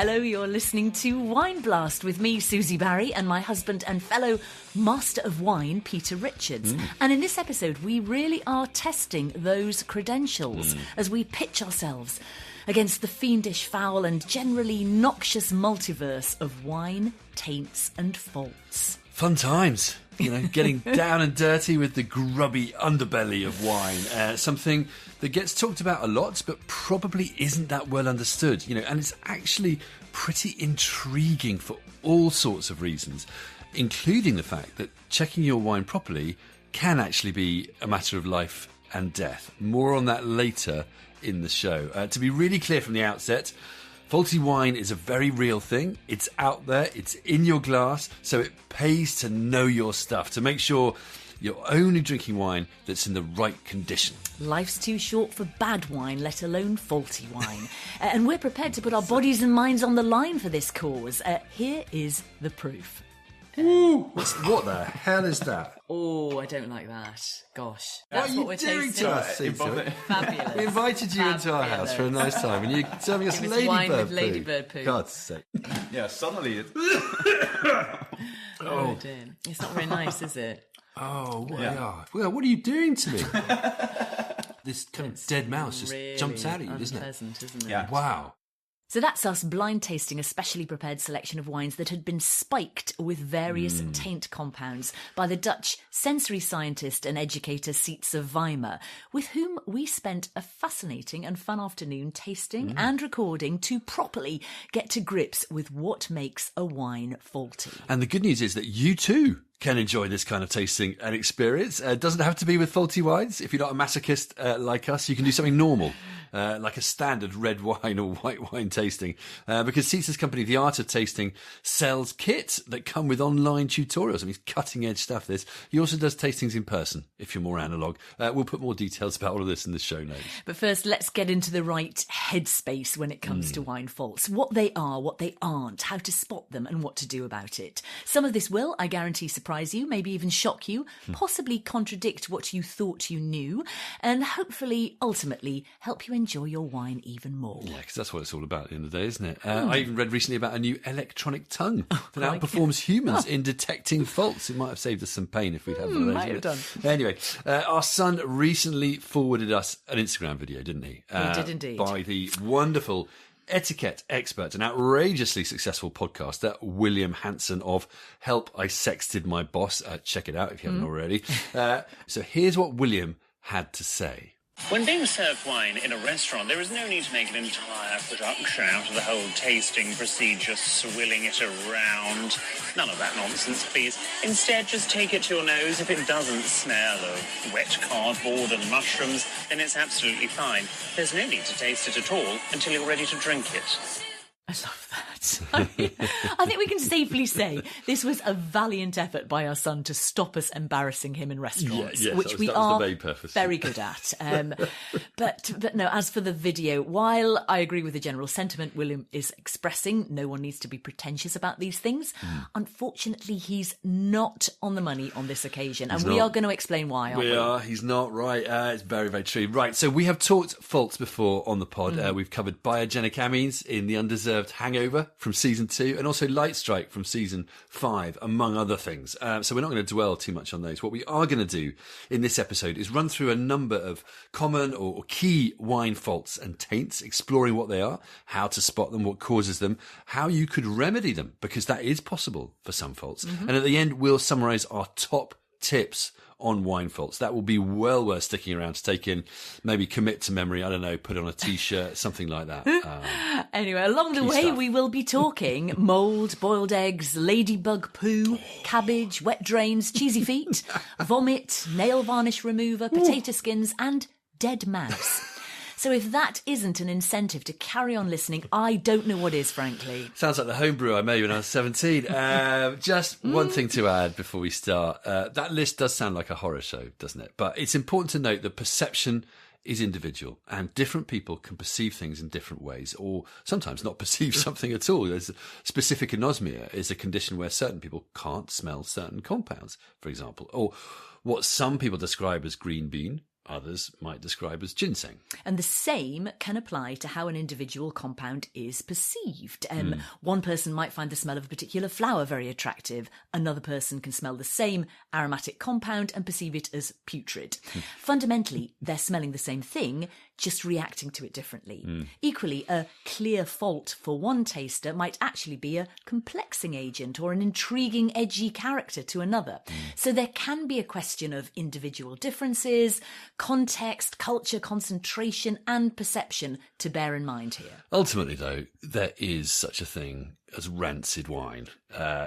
Hello, you're listening to Wine Blast with me, Susie Barry, and my husband and fellow master of wine, Peter Richards. And in this episode, we really are testing those credentials as we pitch ourselves against the fiendish, foul and generally noxious multiverse of wine, taints and faults. Fun times, getting down and dirty with the grubby underbelly of wine. Something that gets talked about a lot, but probably isn't that well understood, and it's actually pretty intriguing for all sorts of reasons, including the fact that checking your wine properly can actually be a matter of life and death. More on that later in the show. To be really clear from the outset, faulty wine is a very real thing. It's out there, it's in your glass, so it pays to know your stuff, to make sure you're only drinking wine that's in the right condition. Life's too short for bad wine, let alone faulty wine. And we're prepared to put our bodies and minds on the line for this cause. Here is the proof. Ooh, what the hell is that? Oh, I don't like that. Gosh. That's what we're doing to us, Sietze? Fabulous. We invited you into our house for a nice time, and you're serving us Ladybird poo. God's sake. Yeah, suddenly it... Oh dear. It's not very nice, is it? Oh, well, what are you doing to me? This kind of dead mouse just really jumps out at you, doesn't it? Unpleasant, isn't it? Yeah. Wow. So that's us blind tasting a specially prepared selection of wines that had been spiked with various taint compounds by the Dutch sensory scientist and educator Sietze Wijma, with whom we spent a fascinating and fun afternoon tasting and recording to properly get to grips with what makes a wine faulty. And the good news is that you too can enjoy this kind of tasting and experience. It doesn't have to be with faulty wines. If you're not a masochist like us, you can do something normal. Like a standard red wine or white wine tasting. Because Sietze's company, The Art of Tasting, sells kits that come with online tutorials. I mean, it's cutting edge stuff, this. He also does tastings in person, if you're more analogue. We'll put more details about all of this in the show notes. But first, let's get into the right headspace when it comes to wine faults. What they are, what they aren't, how to spot them and what to do about it. Some of this will, I guarantee, surprise you, maybe even shock you, possibly contradict what you thought you knew, and hopefully, ultimately, help you enjoy your wine even more. Yeah, because that's what it's all about at the end of the day, isn't it? I even read recently about a new electronic tongue that outperforms humans in detecting faults. It might have saved us some pain if we'd had one of those. Might have done. Anyway, our son recently forwarded us an Instagram video, didn't he? He did indeed. By the wonderful etiquette expert and outrageously successful podcaster William Hanson of Help, I Sexted My Boss. Check it out if you haven't already. So here's what William had to say. When being served wine in a restaurant, there is no need to make an entire production out of the whole tasting procedure, swilling it around. None of that nonsense, please. Instead, just take it to your nose. If it doesn't smell of wet cardboard and mushrooms, then it's absolutely fine. There's no need to taste it at all until you're ready to drink it. I love that. I think we can safely say this was a valiant effort by our son to stop us embarrassing him in restaurants, which we are very good at. But no, as for the video, while I agree with the general sentiment William is expressing, no one needs to be pretentious about these things. Unfortunately, he's not on the money on this occasion, and we are going to explain why, aren't we? We are. He's not, right. It's very, very true. Right, so we have talked faults before on the pod. We've covered biogenic amines in the undeserved hangover from season 2, and also light strike from season 5, among other things. So we're not going to dwell too much on those. What we are going to do in this episode is run through a number of common or key wine faults and taints, exploring what they are, how to spot them, what causes them, how you could remedy them, because that is possible for some faults. And at the end, we'll summarise our top tips on wine faults. That will be well worth sticking around to take in, maybe commit to memory, I don't know, put on a t-shirt, something like that. Anyway, along the way, we will be talking mould, boiled eggs, ladybug poo, cabbage, wet drains, cheesy feet, vomit, nail varnish remover, potato skins, and dead mouse. So if that isn't an incentive to carry on listening, I don't know what is, frankly. Sounds like the homebrew I made when I was 17. Just one thing to add before we start. That list does sound like a horror show, doesn't it? But it's important to note that perception is individual, and different people can perceive things in different ways, or sometimes not perceive something at all. There's specific anosmia is a condition where certain people can't smell certain compounds, for example, or what some people describe as green bean others might describe as ginseng. And the same can apply to how an individual compound is perceived. One person might find the smell of a particular flower very attractive. Another person can smell the same aromatic compound and perceive it as putrid. Fundamentally, they're smelling the same thing, just reacting to it differently. Equally, a clear fault for one taster might actually be a complexing agent or an intriguing, edgy character to another. So there can be a question of individual differences, context, culture, concentration, and perception to bear in mind here. Ultimately, though, there is such a thing as rancid wine.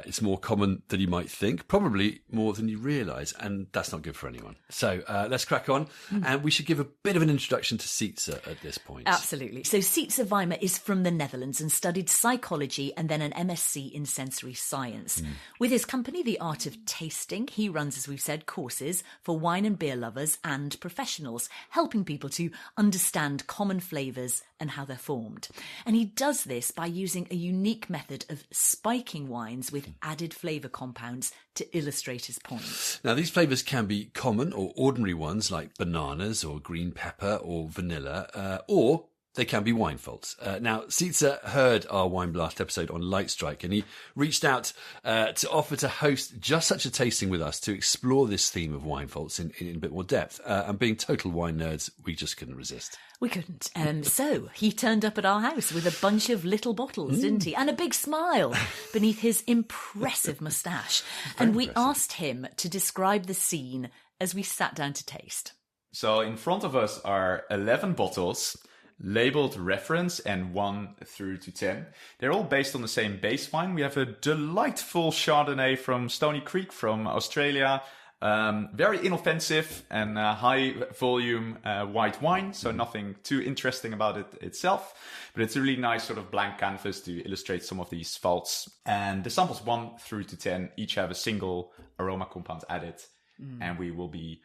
It's more common than you might think, probably more than you realise, and that's not good for anyone. So let's crack on, and we should give a bit of an introduction to Sietze at this point. Absolutely. So Sietze Wijma is from the Netherlands and studied psychology and then an MSc in sensory science. With his company, The Art of Tasting, he runs, as we've said, courses for wine and beer lovers and professionals, helping people to understand common flavours and how they're formed. And he does this by using a unique method of spiking wines with added flavour compounds to illustrate his point. Now, these flavours can be common or ordinary ones like bananas or green pepper or vanilla, or they can be wine faults. Now, Sietze heard our Wine Blast episode on Light Strike, and he reached out to offer to host just such a tasting with us to explore this theme of wine faults in a bit more depth. And being total wine nerds, we just couldn't resist. We couldn't. So he turned up at our house with a bunch of little bottles, didn't he? And a big smile beneath his impressive moustache. And we asked him to describe the scene as we sat down to taste. So in front of us are 11 bottles, labeled reference and 1 through to 10. They're all based on the same base wine. We have a delightful Chardonnay from Stony Creek from Australia. Very inoffensive and high volume white wine, so nothing too interesting about it itself, but it's a really nice sort of blank canvas to illustrate some of these faults. And the samples 1 through to 10 each have a single aroma compound added, and we will be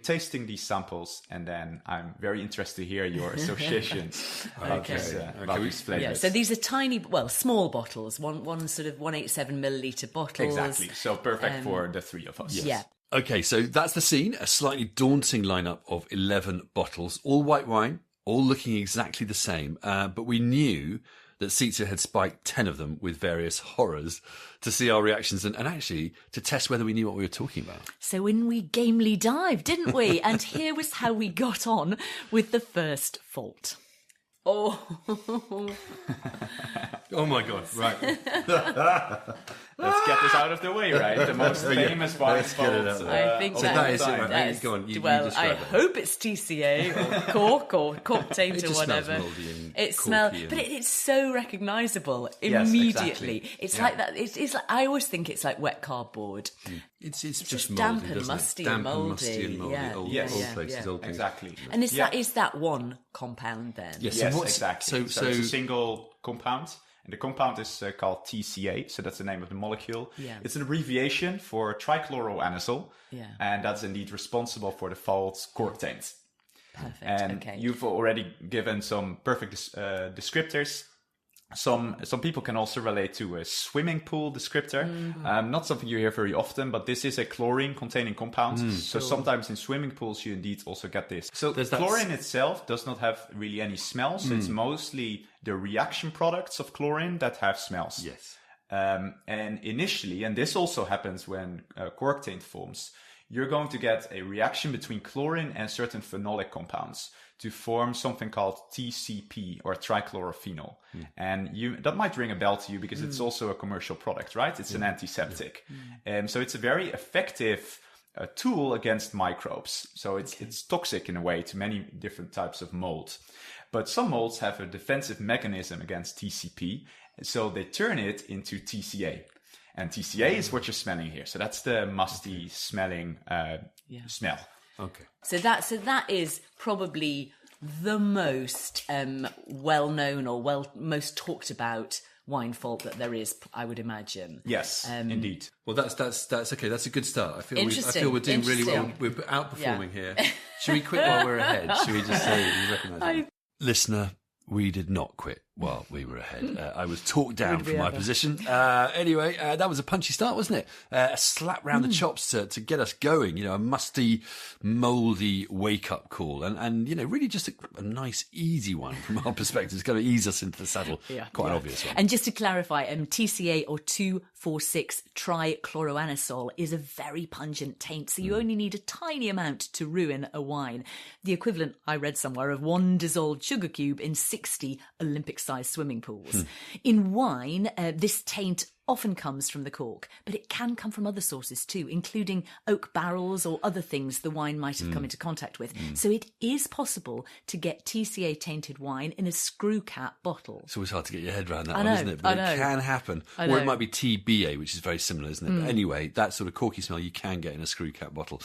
tasting these samples, and then I'm very interested to hear your associations about these flavors. Yeah, so these are tiny, small bottles, one sort of 187 milliliter bottles. Exactly, so perfect for the three of us. Yes. Yeah. Okay, so that's the scene, a slightly daunting lineup of 11 bottles, all white wine, all looking exactly the same, but we knew that Sietze had spiked 10 of them with various horrors to see our reactions and actually to test whether we knew what we were talking about. So in we gamely dived, didn't we? And here was how we got on with the first fault. Oh. Oh my God, right. Let's get this out of the way, right? The most famous wine fault. I think that is it, right? Go on, I hope it's TCA or cork taint or whatever. It smells, but it's so recognisable immediately. Yes, exactly. It's like that. It's like, I always think it's like wet cardboard. It's just damp mouldy, and musty, damp and musty and mouldy. Yeah. Old places, old things. Exactly. And is that one compound then? Yes, exactly. So it's a single compound. And the compound is called TCA, so that's the name of the molecule. Yeah. It's an abbreviation for trichloroanisole, and that's indeed responsible for the fault cork taint. Perfect. And you've already given some perfect descriptors. Some people can also relate to a swimming pool descriptor. Not something you hear very often, but this is a chlorine-containing compound. So sometimes in swimming pools you indeed also get this. So chlorine itself does not have really any smell. So it's mostly the reaction products of chlorine that have smells. Yes. And initially, and this also happens when cork taint forms, you're going to get a reaction between chlorine and certain phenolic compounds to form something called TCP or trichlorophenol. And that might ring a bell to you because it's also a commercial product, right? It's an antiseptic. So it's a very effective tool against microbes. So it's toxic in a way to many different types of mold. But some molds have a defensive mechanism against TCP. So they turn it into TCA. And TCA is what you're smelling here. So that's the musty smelling smell. Okay. So that is probably the most well-known or most talked about wine fault that there is, I would imagine. Yes, indeed. Well, that's okay. That's a good start. I feel we're doing really well. We're outperforming here. Should we quit while we're ahead? Should we just say we recognise it? Listener, we did not quit Well, we were ahead. I was talked down from my position. Anyway, that was a punchy start, wasn't it? A slap round the chops to get us going. A musty, mouldy wake-up call. And really just a nice, easy one from our perspective. It's going to ease us into the saddle. Quite an obvious one. And just to clarify, TCA or 2,4,6 trichloroanisole is a very pungent taint. So you only need a tiny amount to ruin a wine. The equivalent, I read somewhere, of 1 dissolved sugar cube in 60 Olympic-sized swimming pools. In wine, this taint often comes from the cork, but it can come from other sources too, including oak barrels or other things the wine might have come into contact with. So it is possible to get TCA tainted wine in a screw cap bottle. It's always hard to get your head around that one, isn't it? But it can happen. Or it might be TBA, which is very similar, isn't it? But anyway, that sort of corky smell you can get in a screw cap bottle.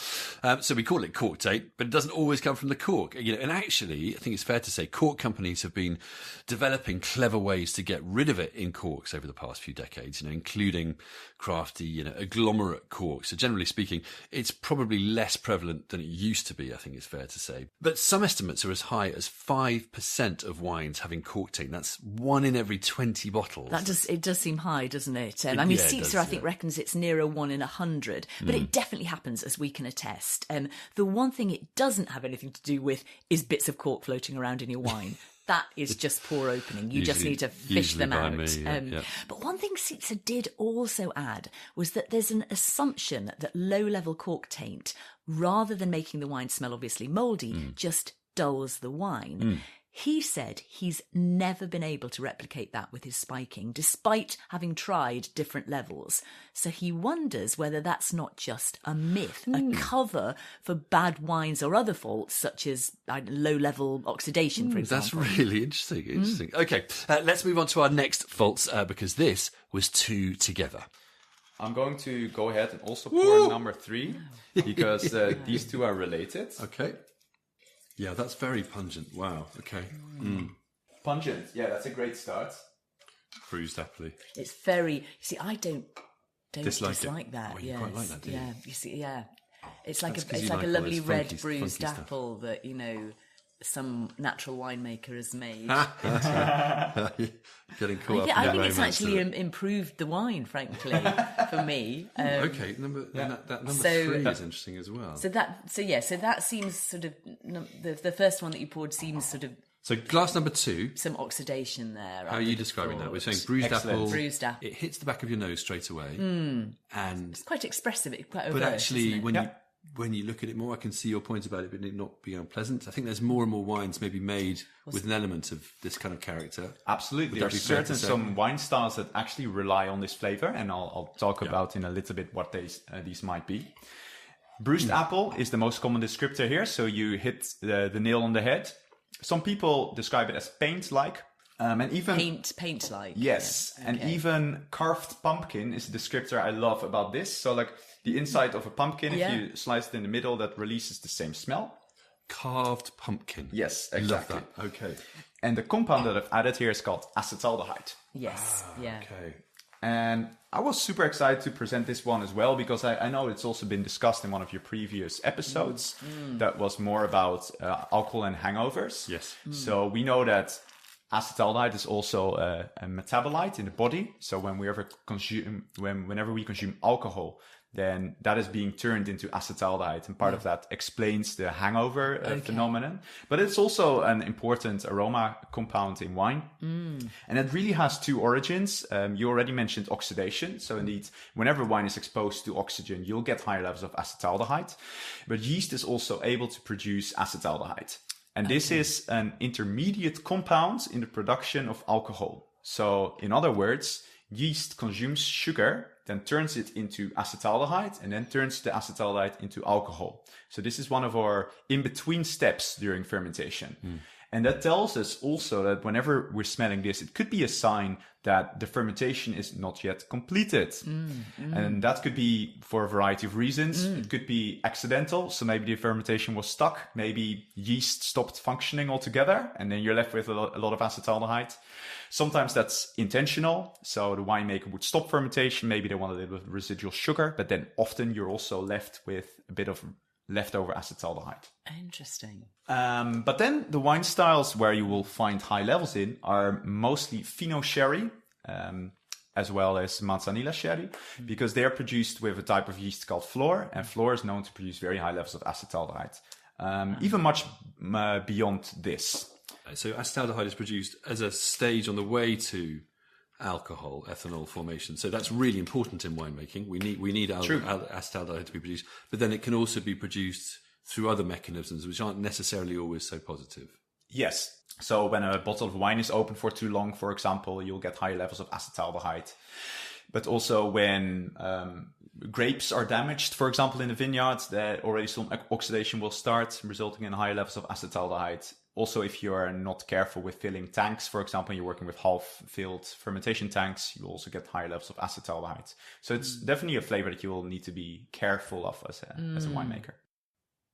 So we call it cork taint, but it doesn't always come from the cork. And actually, I think it's fair to say cork companies have been developing clever ways to get rid of it in corks over the past few decades, including crafty, agglomerate corks. So generally speaking, it's probably less prevalent than it used to be, I think it's fair to say. But some estimates are as high as 5% of wines having cork taint. That's 1 in every 20 bottles. It does seem high, doesn't it? Sietze, I think, reckons it's nearer 1 in 100. But it definitely happens, as we can attest. The one thing it doesn't have anything to do with is bits of cork floating around in your wine. That is just poor opening. You just need to fish them out. But one thing Sietze did also add was that there's an assumption that low-level cork taint, rather than making the wine smell obviously mouldy, just dulls the wine. He said he's never been able to replicate that with his spiking, despite having tried different levels. So he wonders whether that's not just a myth, a cover for bad wines or other faults, such as low-level oxidation, for example. That's really interesting. Okay, let's move on to our next faults, because this was 2 together. I'm going to go ahead and also pour number 3, because these 2 are related. Okay. Yeah, that's very pungent. Wow. Okay. Pungent. Yeah, that's a great start. Bruised apple. It's very... You see, I don't dislike that. Oh, you quite like that, do you? Yeah, you see, yeah. It's like a lovely red bruised apple that, some natural winemaker has made. Getting caught up. I think it's actually improved the wine, frankly, for me. Okay, number 3 is interesting as well. So that seems sort of the first one that you poured seems sort of. So glass number 2. Some oxidation there. How are you describing that? We're saying bruised apple. Bruised apple. It hits the back of your nose straight away, and it's quite expressive. It's quite overt. But actually, when you look at it more, I can see your point about it not being unpleasant. I think there's more and more wines maybe made with an element of this kind of character. Absolutely. There are some wine styles that actually rely on this flavor, and I'll talk about in a little bit what these might be. Bruised apple is the most common descriptor here, so you hit the nail on the head. Some people describe it as paint-like. And even paint-like. Yes, yeah. Okay. And even carved pumpkin is a descriptor I love about this. So like the inside of a pumpkin, if you slice it in the middle, that releases the same smell. Carved pumpkin. Yes, exactly. Love that. Okay. And the compound that I've added here is called acetaldehyde. Yes. Okay. And I was super excited to present this one as well, because I know it's also been discussed in one of your previous episodes that was more about alcohol and hangovers. Yes. So we know that acetaldehyde is also a metabolite in the body. So whenever we consume alcohol, then that is being turned into acetaldehyde, and part of that explains the hangover phenomenon. But it's also an important aroma compound in wine, and it really has 2 origins. You already mentioned oxidation, so indeed, whenever wine is exposed to oxygen, you'll get higher levels of acetaldehyde. But yeast is also able to produce acetaldehyde, and this is an intermediate compound in the production of alcohol. So, in other words, yeast consumes sugar, then turns it into acetaldehyde, and then turns the acetaldehyde into alcohol. So this is one of our in-between steps during fermentation. And that tells us also that whenever we're smelling this, it could be a sign that the fermentation is not yet completed. And that could be for a variety of reasons. It could be accidental. So maybe the fermentation was stuck. Maybe yeast stopped functioning altogether, and then you're left with a lot of acetaldehyde. Sometimes that's intentional. So the winemaker would stop fermentation. Maybe they want a little bit of residual sugar, but then often you're also left with a bit of leftover acetaldehyde. Interesting. But then the wine styles where you will find high levels in are mostly Fino sherry, as well as Manzanilla sherry, because they're produced with a type of yeast called flor, and flor is known to produce very high levels of acetaldehyde, even much beyond this. So acetaldehyde is produced as a stage on the way to alcohol, ethanol formation. So that's really important in winemaking. We need acetaldehyde to be produced, but then it can also be produced through other mechanisms which aren't necessarily always so positive. Yes. So when a bottle of wine is open for too long, for example, you'll get high levels of acetaldehyde. But also when grapes are damaged, for example, in a vineyard, there already some oxidation will start, resulting in high levels of acetaldehyde. Also, if you are not careful with filling tanks, for example, you're working with half-filled fermentation tanks, you also get high levels of acetaldehyde. So it's definitely a flavor that you will need to be careful of as a winemaker.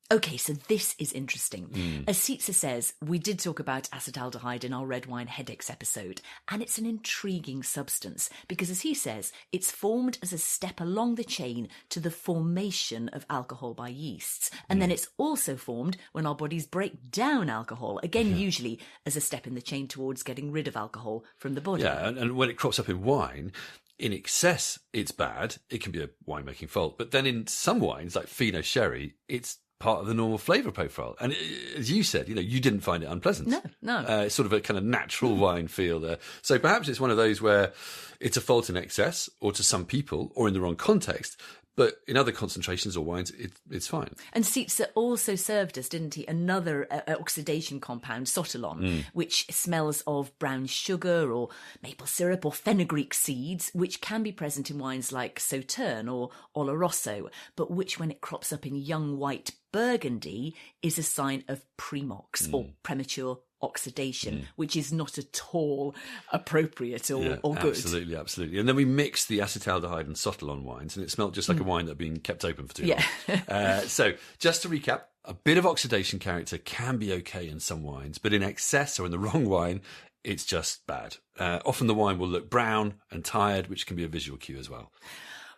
Okay, so this is interesting. As Sietze says, we did talk about acetaldehyde in our red wine headaches episode, and it's an intriguing substance because, as he says, it's formed as a step along the chain to the formation of alcohol by yeasts. And then it's also formed when our bodies break down alcohol, again, usually as a step in the chain towards getting rid of alcohol from the body. Yeah, and when it crops up in wine, in excess, it's bad. It can be a winemaking fault. But then in some wines, like Fino sherry, it's part of the normal flavour profile. And as you said, you didn't find it unpleasant. No. It's sort of a kind of natural wine feel there. So perhaps it's one of those where it's a fault in excess or to some people or in the wrong context. But in other concentrations or wines, it's fine. And Sietze also served us, didn't he, another oxidation compound, sotalon, which smells of brown sugar or maple syrup or fenugreek seeds, which can be present in wines like Sauterne or Oloroso, but which, when it crops up in young white Burgundy, is a sign of premox or premature oxidation, which is not at all appropriate or good. Absolutely. And then we mixed the acetaldehyde and sotalon wines, and it smelled just like a wine that had been kept open for too long. So just to recap, a bit of oxidation character can be okay in some wines, but in excess or in the wrong wine, it's just bad. Often the wine will look brown and tired, which can be a visual cue as well.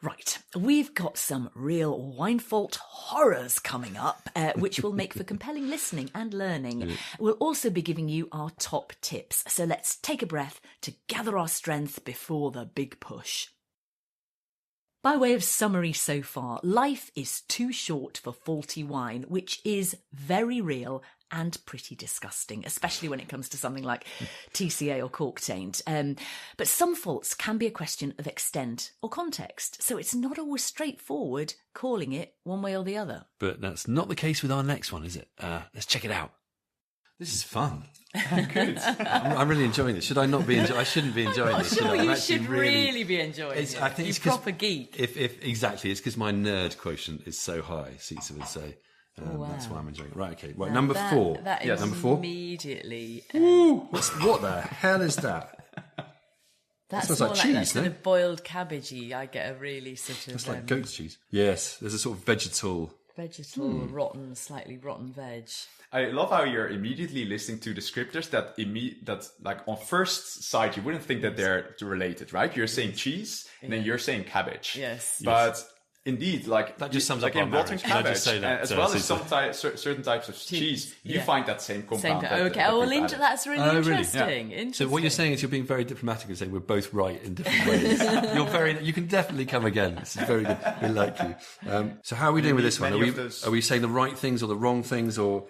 Right, we've got some real wine fault horrors coming up, which will make for compelling listening and learning. We'll also be giving you our top tips. So let's take a breath to gather our strength before the big push. By way of summary so far, life is too short for faulty wine, which is very real and pretty disgusting, especially when it comes to something like TCA or cork taint. But some faults can be a question of extent or context, so it's not always straightforward calling it one way or the other. But that's not the case with our next one, is it? Let's check it out. This is fun. Good. I'm really enjoying this. Should I not be enjoying? I shouldn't be enjoying this. Sure, you should really be enjoying it. I think you're it's proper geek. If exactly, it's because my nerd quotient is so high. Sietze would say. That's why I'm enjoying it. Right, okay. Right, number 4. That is number 4. Immediately. What the hell is that? That smells more like like cheese, that sort of boiled cabbagey. I get a really sort of... It's like goat's cheese. Yes, there's a sort of vegetal, rotten, slightly rotten veg. I love how you're immediately listening to descriptors that like on first sight you wouldn't think that they're related, right? You're saying cheese, and then you're saying cabbage. Yes. But indeed, like that just sums like up in rotten cabbage, say that, as well as certain types of cheese, you find that same compound. That's really interesting. Really? Interesting. So what you're saying is you're being very diplomatic and saying we're both right in different ways. You can definitely come again. This is very good. We like you. So how are we doing with this one? Are we saying the right things or the wrong things or?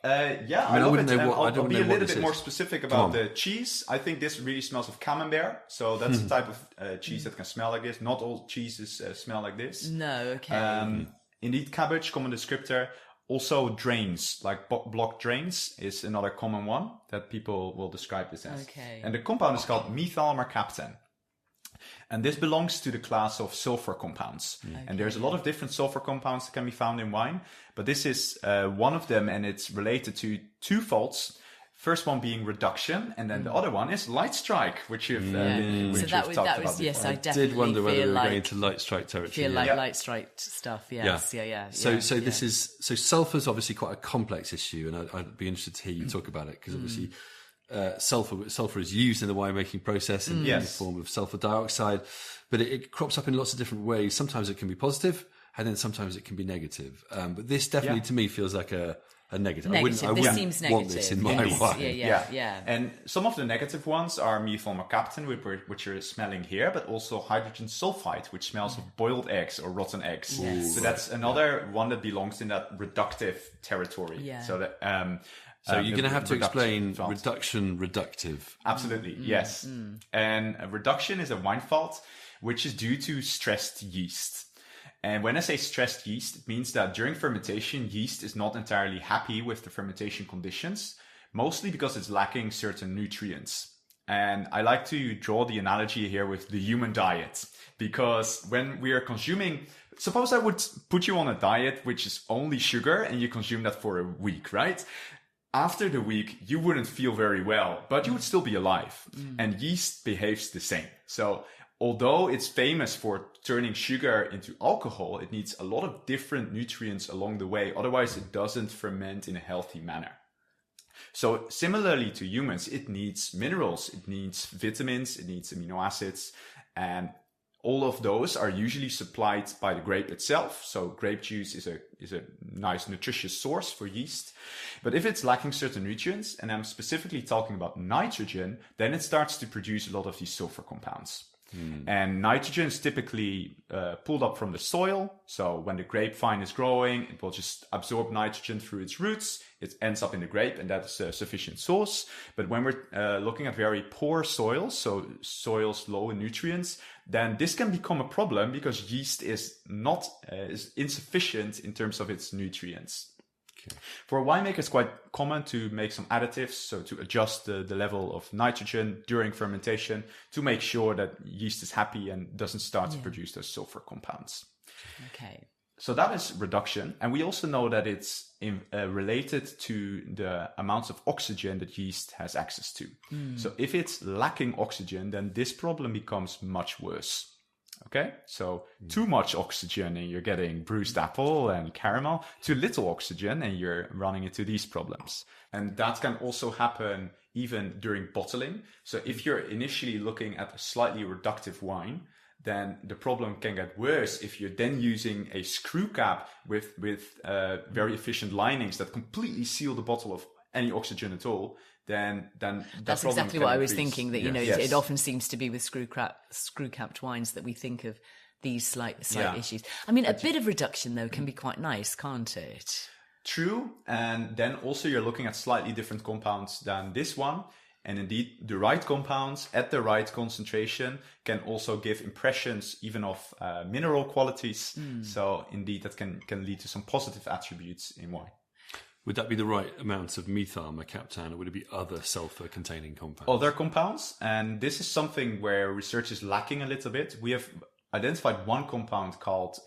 I wouldn't know what. I'll be a little bit more specific about the cheese. I think this really smells of camembert. So that's the type of cheese that can smell like this. Not all cheeses smell like this. No, okay. Indeed, cabbage, common descriptor. Also, drains, like blocked drains, is another common one that people will describe this as. Okay. And the compound is called methyl mercaptan. And this belongs to the class of sulfur compounds. Okay. And there's a lot of different sulfur compounds that can be found in wine. But this is one of them, and it's related to 2 faults. First one being reduction, and then the other one is light strike, which you've talked about. Yes, I definitely did wonder whether we were like, going into light strike territory. Light strike stuff. Yes, yeah. So sulfur's obviously quite a complex issue, and I'd be interested to hear you talk about it because obviously. Sulfur is used in the winemaking process in the form of sulfur dioxide, but it crops up in lots of different ways. Sometimes it can be positive. and then sometimes it can be negative. But this definitely to me feels like a negative. Negative. I seems want negative. this in my wine. Yeah. And some of the negative ones are methyl mercaptan, which you're smelling here, but also hydrogen sulfide, which smells of boiled eggs or rotten eggs. Yes. So that's another one that belongs in that reductive territory. Yeah. So that so you're going to have to explain reduction, reductive. Absolutely, yes. And a reduction is a wine fault which is due to stressed yeast. And when I say stressed yeast, it means that during fermentation, yeast is not entirely happy with the fermentation conditions, mostly because it's lacking certain nutrients. And I like to draw the analogy here with the human diet, because when we are consuming, suppose I would put you on a diet which is only sugar and you consume that for a week, right? After the week, you wouldn't feel very well, but you would still be alive. And yeast behaves the same. So although it's famous for turning sugar into alcohol, it needs a lot of different nutrients along the way. Otherwise, it doesn't ferment in a healthy manner. So similarly to humans, it needs minerals, it needs vitamins, it needs amino acids, and all of those are usually supplied by the grape itself. So grape juice is a nice nutritious source for yeast. But if it's lacking certain nutrients, and I'm specifically talking about nitrogen, then it starts to produce a lot of these sulfur compounds. And nitrogen is typically pulled up from the soil. So when the grapevine is growing, it will just absorb nitrogen through its roots. It ends up in the grape, and that's a sufficient source. But when we're looking at very poor soils, so soils low in nutrients, then this can become a problem because yeast is insufficient in terms of its nutrients. Okay. For a winemaker, it's quite common to make some additives, so to adjust the level of nitrogen during fermentation to make sure that yeast is happy and doesn't start to produce those sulfur compounds. Okay. So that is reduction. And we also know that it's related to the amounts of oxygen that yeast has access to. So if it's lacking oxygen, then this problem becomes much worse. Okay, so too much oxygen and you're getting bruised apple and caramel, too little oxygen and you're running into these problems. And that can also happen even during bottling. So if you're initially looking at a slightly reductive wine, then the problem can get worse if you're then using a screw cap with very efficient linings that completely seal the bottle of any oxygen at all. Then that's exactly what I was thinking. That it often seems to be with screw-capped wines that we think of these slight issues. I mean, a bit of reduction though can be quite nice, can't it? True, and then also you're looking at slightly different compounds than this one. And indeed, the right compounds at the right concentration can also give impressions even of mineral qualities. So indeed, that can lead to some positive attributes in wine. Would that be the right amount of methyl mercaptan, or would it be other sulfur-containing compounds? Other compounds, and this is something where research is lacking a little bit. We have identified one compound called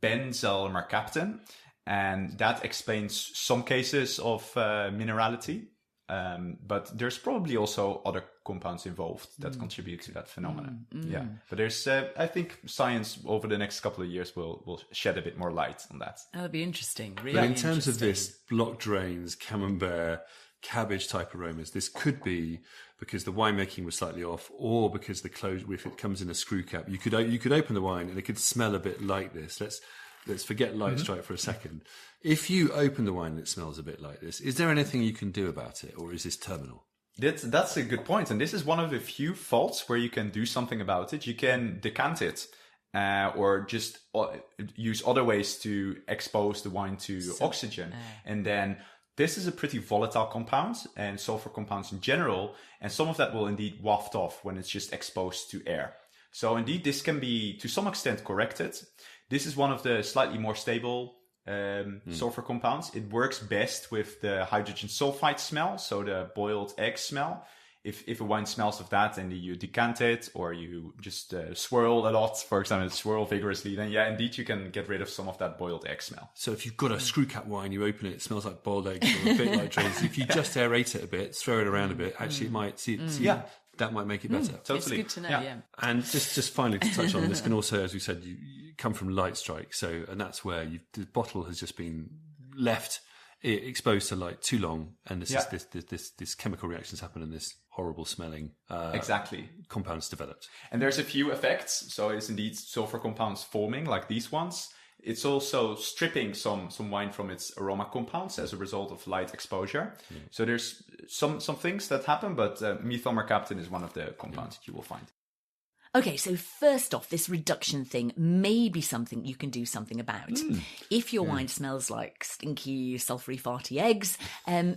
benzyl mercaptan, and that explains some cases of minerality. But there's probably also other compounds involved that contribute to that phenomenon. Yeah, but there's, I think, science over the next couple of years will shed a bit more light on that. That'll be interesting. Really, but in terms of this block drains, camembert, cabbage type aromas, this could be because the winemaking was slightly off, or because the closure, if it comes in a screw cap, you could open the wine and it could smell a bit like this. Let's forget light strike for a second. If you open the wine and it smells a bit like this, is there anything you can do about it, or is this terminal? That's a good point. And this is one of the few faults where you can do something about it. You can decant it, or just use other ways to expose the wine to oxygen. And then this is a pretty volatile compound, and sulfur compounds in general. And some of that will indeed waft off when it's just exposed to air. So indeed, this can be to some extent corrected. This is one of the slightly more stable sulfur compounds. It works best with the hydrogen sulfide smell, so the boiled egg smell. If a wine smells of that and you decant it, or you just swirl a lot, for example, swirl vigorously, then indeed you can get rid of some of that boiled egg smell. So if you've got a screw cap wine, you open it, it smells like boiled eggs or a bit like drains. If you just aerate it a bit, throw it around a bit, actually it might that might make it better. Totally. It's good to know, yeah. And just finally to touch on this, can also, as we said, you come from light strike. So, and that's where the bottle has just been left exposed to light too long, and this chemical reactions happen, and this horrible smelling compounds developed. And there's a few effects. So it's indeed sulfur compounds forming, like these ones. It's also stripping some wine from its aroma compounds as a result of light exposure. So there's some things that happen, but methyl mercaptan is one of the compounds that you will find. Okay, so first off, this reduction thing may be something you can do something about. If your wine smells like stinky, sulphury, farty eggs,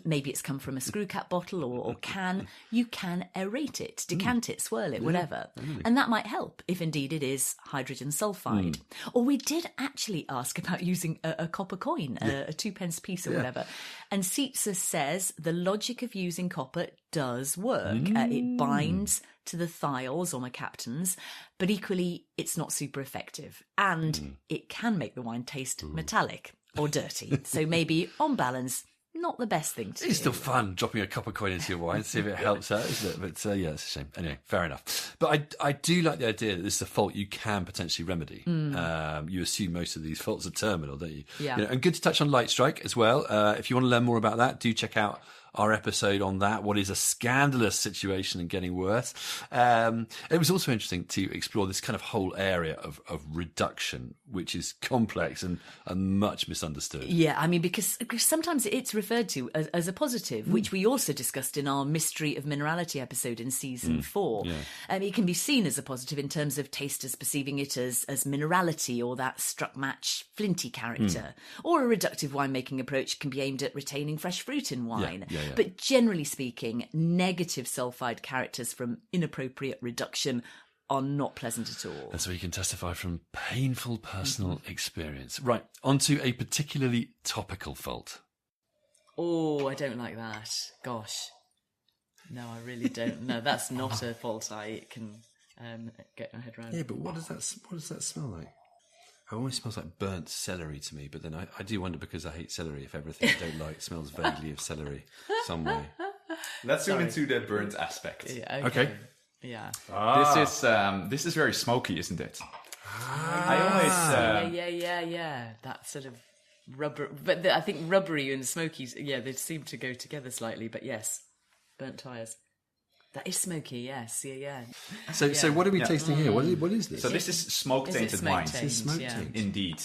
maybe it's come from a screw cap bottle or can, you can aerate it, decant it, swirl it, whatever. And that might help if indeed it is hydrogen sulfide. Or we did actually ask about using a copper coin, a 2p piece or whatever. And Sietze says the logic of using copper does work. It binds to the thiols or mercaptans, but equally it's not super effective, and it can make the wine taste metallic or dirty. So maybe on balance, not the best thing to do. It's still fun dropping a copper coin into your wine, see if it helps out, isn't it? But yeah, it's a shame. Anyway, fair enough. But I do like the idea that this is a fault you can potentially remedy. You assume most of these faults are terminal, don't you? Yeah. And good to touch on light strike as well. If you want to learn more about that, do check out our episode on that. What is a scandalous situation and getting worse? It was also interesting to explore this kind of whole area of reduction, which is complex and much misunderstood. Yeah, I mean, because sometimes it's referred to as a positive, which we also discussed in our Mystery of Minerality episode in season 4. It can be seen as a positive in terms of tasters perceiving it as minerality or that struck match flinty character. Or a reductive winemaking approach can be aimed at retaining fresh fruit in wine. But generally speaking, negative sulfide characters from inappropriate reduction are not pleasant at all. And so you can testify from painful personal experience. Right, onto a particularly topical fault. Oh, I don't like that. Gosh. No, I really don't. No, that's not a fault I can get my head around. Yeah, but what does that smell like? It always smells like burnt celery to me, but then I do wonder, because I hate celery, if everything I don't like smells vaguely of celery some way. Let's zoom into the burnt aspect. Yeah, okay. Yeah. This is very smoky, isn't it? I always yeah. That sort of rubber, but I think rubbery and smoky. Yeah, they seem to go together slightly. But yes, burnt tyres. That is smoky, yes, yeah. So what are we tasting here? What is this? So this is smoke-tainted wine. This is smoke-tainted. Indeed.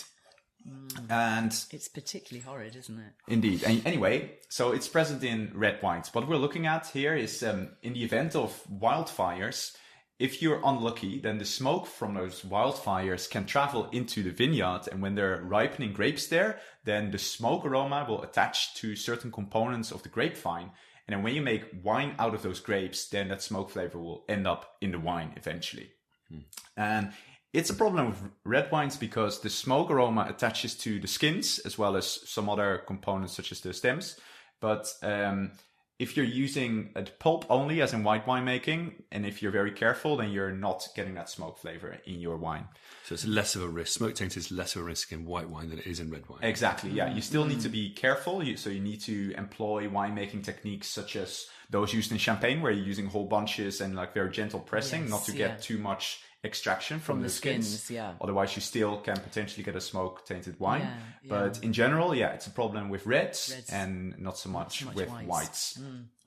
And it's particularly horrid, isn't it? Indeed. And anyway, so it's present in red wines. What we're looking at here is in the event of wildfires, if you're unlucky, then the smoke from those wildfires can travel into the vineyard. And when they're ripening grapes there, then the smoke aroma will attach to certain components of the grapevine. And then when you make wine out of those grapes, then that smoke flavor will end up in the wine eventually. And it's a problem with red wines because the smoke aroma attaches to the skins as well as some other components such as the stems. But if you're using a pulp only, as in white wine making, and if you're very careful, then you're not getting that smoke flavor in your wine. So it's less of a risk. Smoke taint is less of a risk in white wine than it is in red wine. Exactly, yeah. You still need to be careful. So you need to employ winemaking techniques such as those used in champagne, where you're using whole bunches and like very gentle pressing, not to get too much extraction from the skins. Otherwise, you still can potentially get a smoke-tainted wine. But in general, it's a problem with reds and not so much with whites.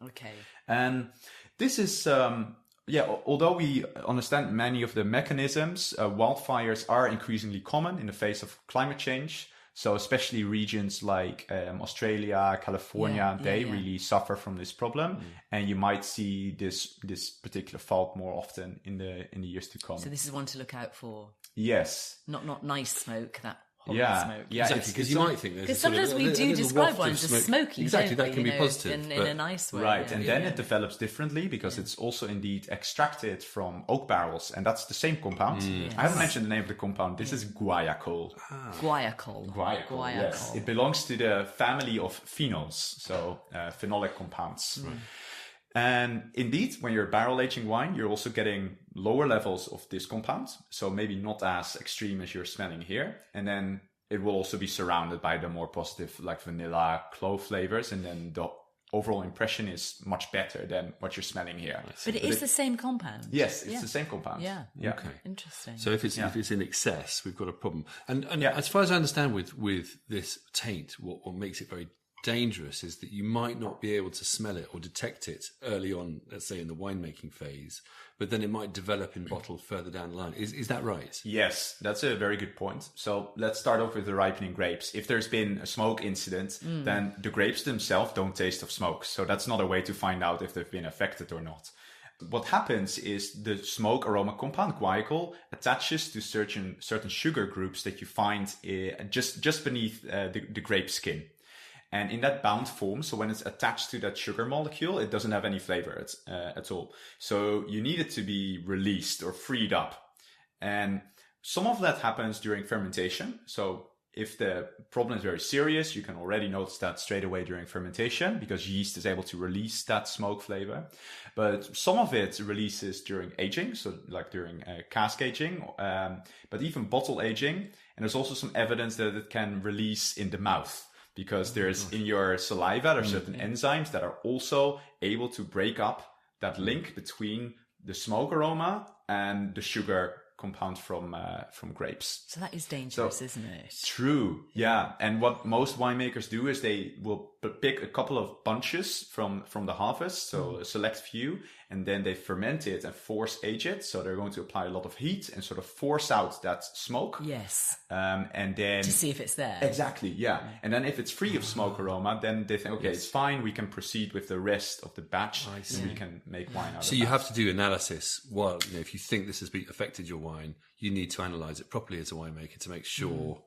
Okay. And this is... although we understand many of the mechanisms, wildfires are increasingly common in the face of climate change. So especially regions like Australia, California, they really suffer from this problem, and you might see this particular fault more often in the years to come. So this is one to look out for. Yes. Not nice smoke. That. Smoke. Yeah, exactly. Because you might think there's because sometimes we do describe wines as smoky. Exactly, don't that can be positive in a nice way. Right, and then it develops differently because it's also indeed extracted from oak barrels, and that's the same compound. I haven't mentioned the name of the compound. This is guaiacol. Guaiacol. Yes, it belongs to the family of phenols, so phenolic compounds. And indeed, when you're barrel aging wine, you're also getting lower levels of this compound. So maybe not as extreme as you're smelling here. And then it will also be surrounded by the more positive, like vanilla, clove flavors. And then the overall impression is much better than what you're smelling here. But it is the same compound. Yes, it's the same compound. Yeah. Okay. Interesting. So if it's in excess, we've got a problem. And as far as I understand with this taint, what makes it very dangerous is that you might not be able to smell it or detect it early on, let's say in the winemaking phase, but then it might develop in bottle further down the line. Is that right? Yes, that's a very good point. So let's start off with the ripening grapes. If there's been a smoke incident, then the grapes themselves don't taste of smoke. So that's not a way to find out if they've been affected or not. What happens is the smoke aroma compound guaiacol attaches to certain sugar groups that you find just beneath the grape skin. And in that bound form, so when it's attached to that sugar molecule, it doesn't have any flavor at all. So you need it to be released or freed up. And some of that happens during fermentation. So if the problem is very serious, you can already notice that straight away during fermentation because yeast is able to release that smoke flavor. But some of it releases during aging, so like during cask aging, but even bottle aging. And there's also some evidence that it can release in the mouth. Because there's in your saliva, there are certain enzymes that are also able to break up that link between the smoke aroma and the sugar compound from grapes. So that is dangerous, isn't it? True, yeah. And what most winemakers do is they will pick a couple of bunches from the harvest, so a select few, and then they ferment it and force age it. So they're going to apply a lot of heat and sort of force out that smoke. Yes. And then to see if it's there. Exactly, yeah. And then if it's free of smoke aroma, then they think, okay, it's fine. We can proceed with the rest of the batch, and we can make wine out of it. So you have to do analysis. Well, if you think this has affected your wine, you need to analyse it properly as a winemaker to make sure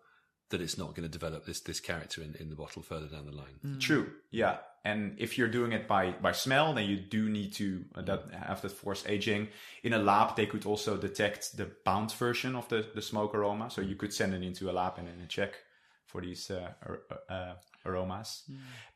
that it's not going to develop this character in the bottle further down the line. True, yeah. And if you're doing it by smell, then you do need to have the forced aging. In a lab, they could also detect the bound version of the smoke aroma. So you could send it into a lab and then check for these aromas.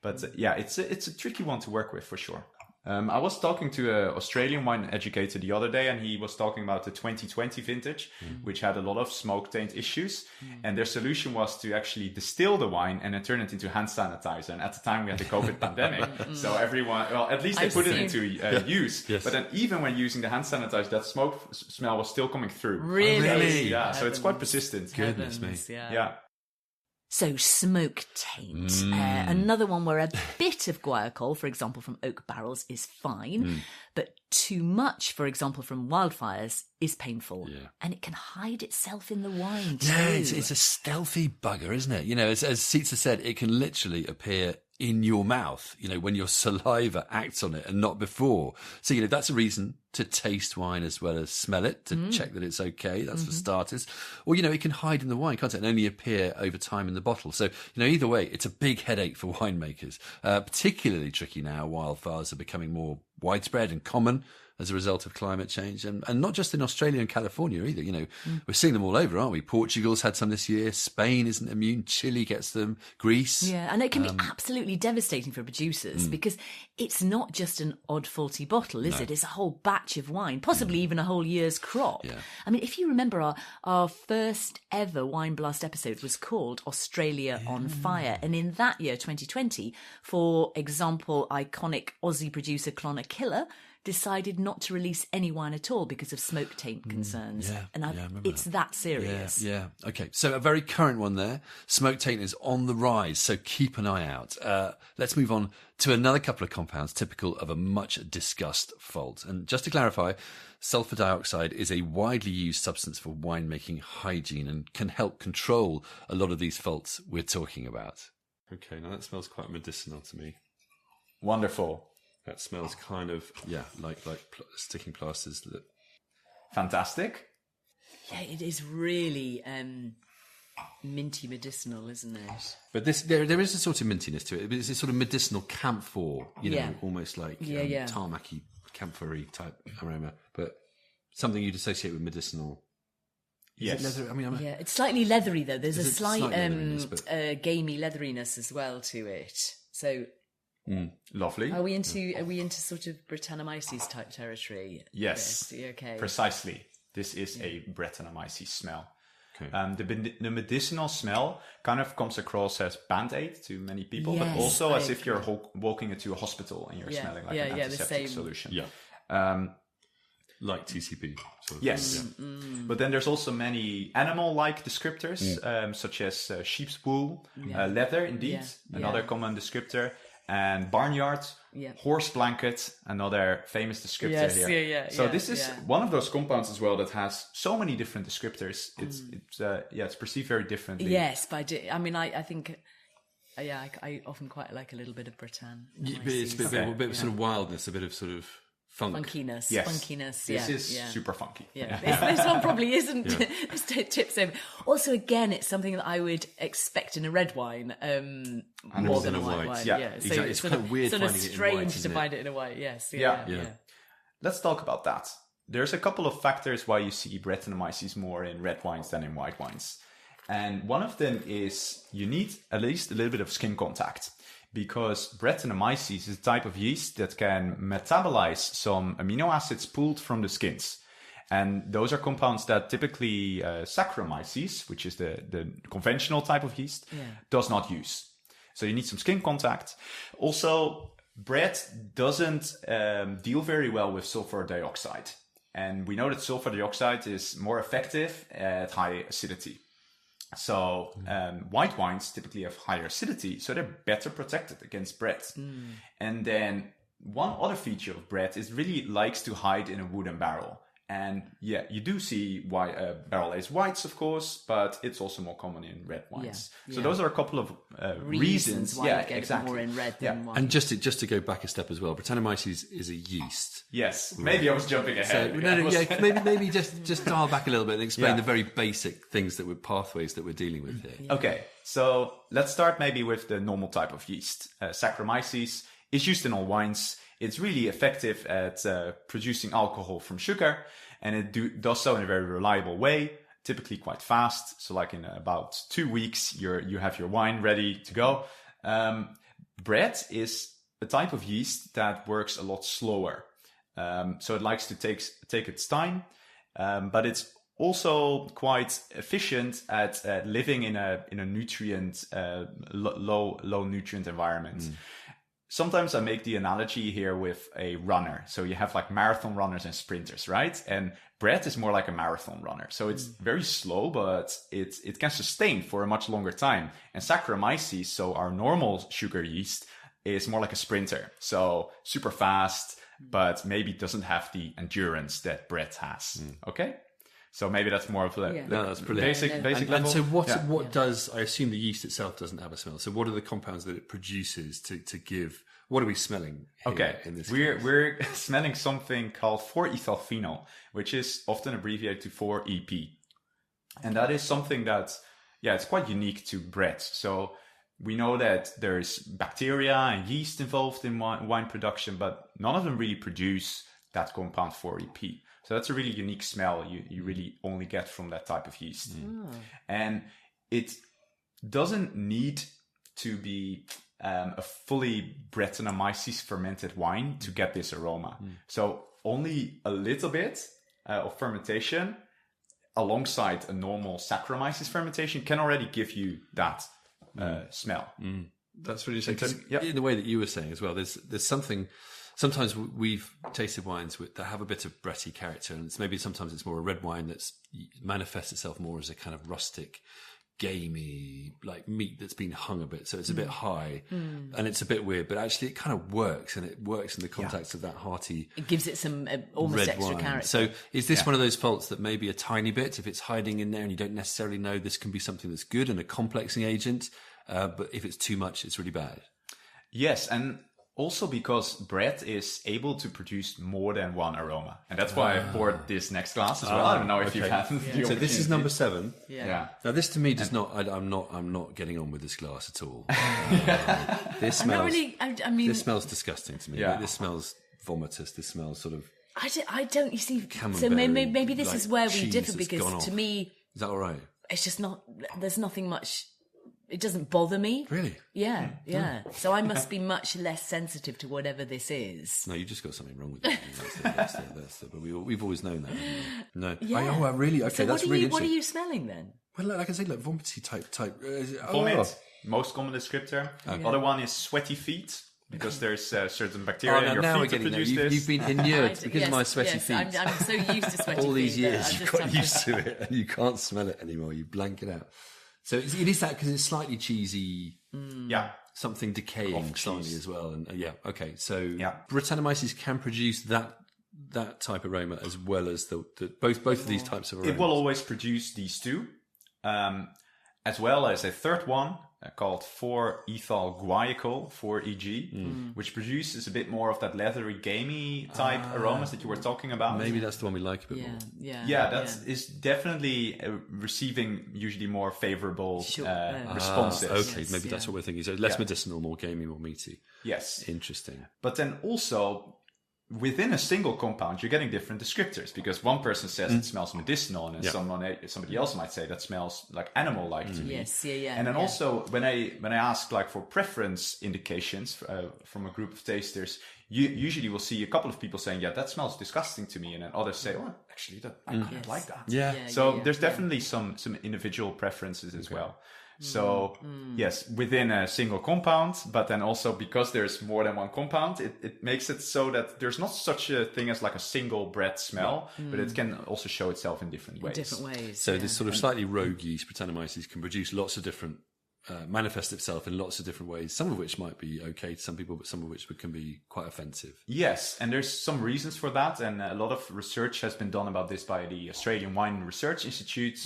But it's a tricky one to work with for sure. I was talking to an Australian wine educator the other day, and he was talking about the 2020 vintage, which had a lot of smoke taint issues. And their solution was to actually distill the wine and then turn it into hand sanitizer. And at the time, we had the COVID pandemic. So everyone, well, at least they put it into use. Yes. But then even when using the hand sanitizer, that smoke smell was still coming through. Really? Yeah, so it's quite persistent. Goodness me. Yeah. So smoke taint, another one where a bit of guaiacol, for example, from oak barrels is fine, but too much, for example, from wildfires is painful. Yeah. And it can hide itself in the wine too. Yeah, it's a stealthy bugger, isn't it? As Sietze said, it can literally appear in your mouth, when your saliva acts on it and not before. So, that's a reason to taste wine as well as smell it, to check that it's okay. That's for starters. Or, it can hide in the wine, can't it? And only appear over time in the bottle. So, either way, it's a big headache for winemakers. Particularly tricky now. Wildfires are becoming more widespread and common as a result of climate change, and not just in Australia and California either. We're seeing them all over, aren't we? Portugal's had some this year. Spain isn't immune. Chile gets them. Greece. Yeah, and it can be absolutely devastating for producers because it's not just an odd faulty bottle, is it? It's a whole batch of wine, possibly even a whole year's crop. Yeah. I mean, if you remember, our first ever Wine Blast episode was called Australia on Fire, and in that year, 2020, for example, iconic Aussie producer Clonakilla decided not to release any wine at all because of smoke taint concerns. It's that serious. Yeah. Okay, so a very current one there. Smoke taint is on the rise, so keep an eye out. Let's move on to another couple of compounds typical of a much discussed fault. And just to clarify, sulfur dioxide is a widely used substance for winemaking hygiene and can help control a lot of these faults we're talking about. Okay, now that smells quite medicinal to me. Wonderful. That smells kind of, like sticking plasters. Fantastic. Yeah, it is really minty medicinal, isn't it? But there is a sort of mintiness to it. It's a sort of medicinal camphor, almost like tarmacy, camphory type aroma, but something you'd associate with medicinal. Yes. Is it leather? It's slightly leathery though. There's a slight gamey leatheriness as well to it. So. Lovely. Are we into sort of Brettanomyces type territory? Yes. Okay. Precisely. This is a Brettanomyces smell. Okay. The medicinal smell kind of comes across as Band-Aid to many people, but also as if you're walking into a hospital and you're smelling like an antiseptic solution. Yeah. like TCP. Sort of yes. Thing, But then there's also many animal-like descriptors, such as sheep's wool, leather, indeed, another common descriptor, and barnyard, horse blanket, another famous descriptor here. So this is one of those compounds as well that has so many different descriptors. It's perceived very differently. Yes, but I think... I often quite like a little bit of Breton. It's a bit of sort of wildness, a bit of sort of funkiness. Yes. Funkiness. This is super funky. This one probably isn't. This tips over. Also, again, it's something that I would expect in a red wine more than a white wine. Yeah, exactly. So it's kind of weird, sort of finding strange it in white, to find it in a white. Yes. Yeah. Let's talk about that. There's a couple of factors why you see Brettanomyces more in red wines than in white wines. And one of them is you need at least a little bit of skin contact, because Brettanomyces is a type of yeast that can metabolize some amino acids pulled from the skins. And those are compounds that typically Saccharomyces, which is the conventional type of yeast, does not use. So you need some skin contact. Also, bread doesn't deal very well with sulfur dioxide. And we know that sulfur dioxide is more effective at high acidity. So white wines typically have higher acidity, so they're better protected against bread. And then one other feature of bread is really likes to hide in a wooden barrel. And you do see barrel-aged whites, of course, but it's also more common in red wines. So those are a couple of reasons why you get it more in red than white. And just to go back a step as well, Brettanomyces is a yeast. Yes, maybe I was jumping ahead. Maybe just dial back a little bit and explain the very basic things pathways that we're dealing with here. Okay, so let's start maybe with the normal type of yeast. Saccharomyces is used in all wines. It's really effective at producing alcohol from sugar, and it does so in a very reliable way, typically quite fast. So like in about 2 weeks, you have your wine ready to go. Bread is a type of yeast that works a lot slower. So it likes to take its time, but it's also quite efficient at living in a nutrient low nutrient environment. Sometimes I make the analogy here with a runner. So you have like marathon runners and sprinters, right? And bread is more like a marathon runner. So it's very slow, but it can sustain for a much longer time. And Saccharomyces, so our normal sugar yeast, is more like a sprinter. So super fast, but maybe doesn't have the endurance that bread has. Okay? So maybe that's more of the that's brilliant. basic level. And so what does, I assume the yeast itself doesn't have a smell. So what are the compounds that it produces to give, what are we smelling here in this case? We're smelling something called 4-ethylphenol, which is often abbreviated to 4-EP. And that is something that, it's quite unique to bread. So we know that there's bacteria and yeast involved in wine production, but none of them really produce that compound 4-EP. So that's a really unique smell you really only get from that type of yeast. And it doesn't need to be a fully Brettanomyces fermented wine to get this aroma. So only a little bit of fermentation alongside a normal Saccharomyces fermentation can already give you that smell. That's really interesting. In the way that you were saying as well, there's something... Sometimes we've tasted wines that have a bit of bready character, and sometimes it's more a red wine that manifests itself more as a kind of rustic, gamey, like meat that's been hung a bit. So it's a bit high and it's a bit weird, but actually it kind of works, and it works in the context of that hearty. It gives it some almost extra wine. character. So is this one of those faults that maybe a tiny bit, if it's hiding in there and you don't necessarily know, this can be something that's good and a complexing agent, but if it's too much, it's really bad? Yes, and also because bread is able to produce more than one aroma. And that's why I poured this next glass as well. I don't know if you've had the So this is number 7. Yeah. Now this to me does not, I'm not getting on with this glass at all. This smells, I'm not really, I mean... This smells disgusting to me. Yeah. This smells vomitous. This smells sort of... I don't, you see, so maybe this is where we differ, because to me... Is that all right? It's just not, there's nothing much... It doesn't bother me. Really? Yeah. So I must be much less sensitive to whatever this is. No, you just got something wrong with it. But we've always known that, haven't we? No. Yeah. Really? Okay, so that's really interesting. What are you smelling then? Well, like I say, like vomity type. Vomit, most common descriptor. Other one is sweaty feet. because there's certain bacteria in your feet to produce this. You've been inured because of my sweaty feet. I'm so used to sweaty feet. All these years, you've got used to it, and you can't smell it anymore. You blank it out. So it is that because it's slightly cheesy. Something decaying slightly as well. And okay. So Brettanomyces can produce that type of aroma as well as the both of these types of aromas. It will always produce these two, as well as a third one called 4-ethyl guaiacol, 4-EG, which produces a bit more of that leathery, gamey type aromas that you were talking about. Maybe that's the one we like a bit more. That is definitely receiving usually more favourable responses. Okay, maybe that's what we're thinking. So less medicinal, more gamey, more meaty. Yes. Interesting. But then also, within a single compound, you're getting different descriptors, because one person says it smells medicinal, and then somebody else might say that smells like animal-like to me. Yes, And then also, when I ask like for preference indications from a group of tasters, you usually will see a couple of people saying, that smells disgusting to me, and then others say, actually, I quite like that. So there's definitely some individual preferences as well. So, yes, within a single compound, but then also because there's more than one compound, it makes it so that there's not such a thing as like a single bread smell, but it can also show itself in different ways. So this sort of slightly rogue yeast, Brettanomyces, can produce lots of different, manifest itself in lots of different ways, some of which might be okay to some people, but some of which can be quite offensive. Yes, and there's some reasons for that, and a lot of research has been done about this by the Australian Wine Research Institute.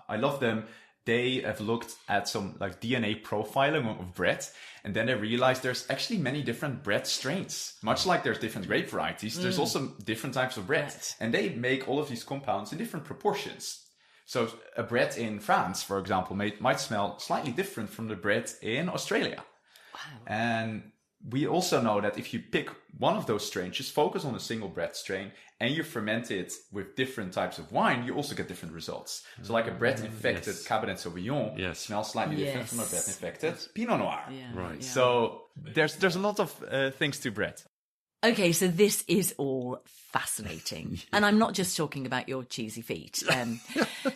I love them. They have looked at some like DNA profiling of bread, and then they realized there's actually many different bread strains. Much like there's different grape varieties, there's also different types of bread. And they make all of these compounds in different proportions. So a bread in France, for example, might smell slightly different from the bread in Australia. Wow. And we also know that if you pick one of those strains, just focus on a single bread strain, and you ferment it with different types of wine, you also get different results. So like a bread-infected Cabernet Sauvignon smells slightly different from a bread-infected Pinot Noir. Right. So there's a lot of things to bread. Okay, so this is all fascinating. And I'm not just talking about your cheesy feet.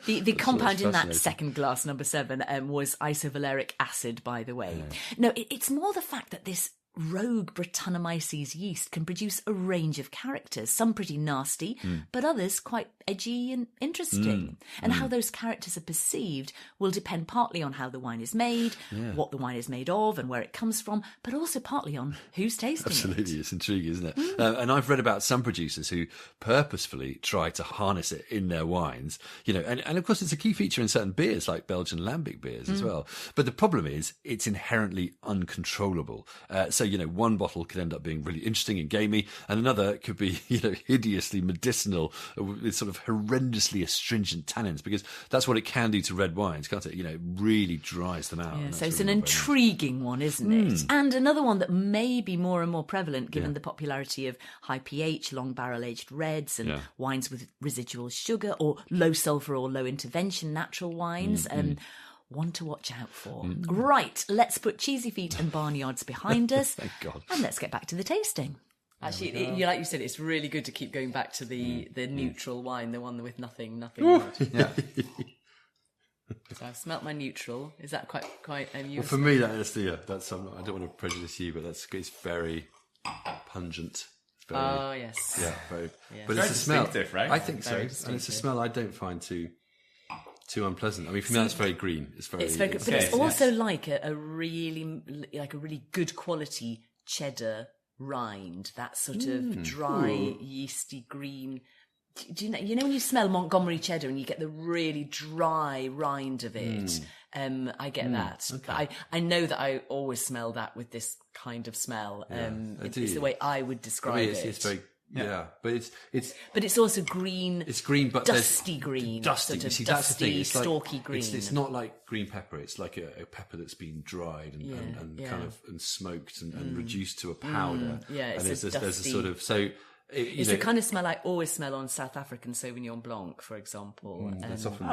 The compound in that second glass, number 7, was isovaleric acid, by the way. No, it's more the fact that this rogue Brettanomyces yeast can produce a range of characters, some pretty nasty, but others quite edgy and interesting. And how those characters are perceived will depend partly on how the wine is made, what the wine is made of, and where it comes from, but also partly on who's tasting it. Absolutely, it's intriguing, isn't it? And I've read about some producers who purposefully try to harness it in their wines, and of course it's a key feature in certain beers like Belgian Lambic beers as well. But the problem is it's inherently uncontrollable. So, one bottle could end up being really interesting and gamey, and another could be, hideously medicinal with sort of horrendously astringent tannins, because that's what it can do to red wines, can't it? It really dries them out. So it's an intriguing one, isn't it? And another one that may be more and more prevalent given the popularity of high pH, long barrel-aged reds and wines with residual sugar, or low sulphur or low intervention natural wines. One to watch out for. Right, let's put cheesy feet and barnyards behind us. Thank God. And let's get back to the tasting. Actually, like you said, it's really good to keep going back to the neutral wine, the one with nothing in it. So I've smelt my neutral. Is that quite well, for me, that's I don't want to prejudice you, but it's very pungent. It's very, yes. Yeah, very. Yeah. But it's a smell, right? I think so, and it's a smell I don't find too unpleasant. I mean, for me, that's very green. It's very good, but it's also like a really good quality cheddar rind. That sort of dry, yeasty green. Do you know when you smell Montgomery cheddar and you get the really dry rind of it? I get that. Okay. I know that I always smell that with this kind of smell. It's the way I would describe it. It's very. Yeah, but it's also green. It's green, but dusty green, dusty, sort of see, dusty, that's the thing. stalky green. It's not like green pepper. It's like a pepper that's been dried and kind of smoked and reduced to a powder. It's and there's a sort of so. It's the kind of smell I always smell on South African Sauvignon Blanc, for example. That's often.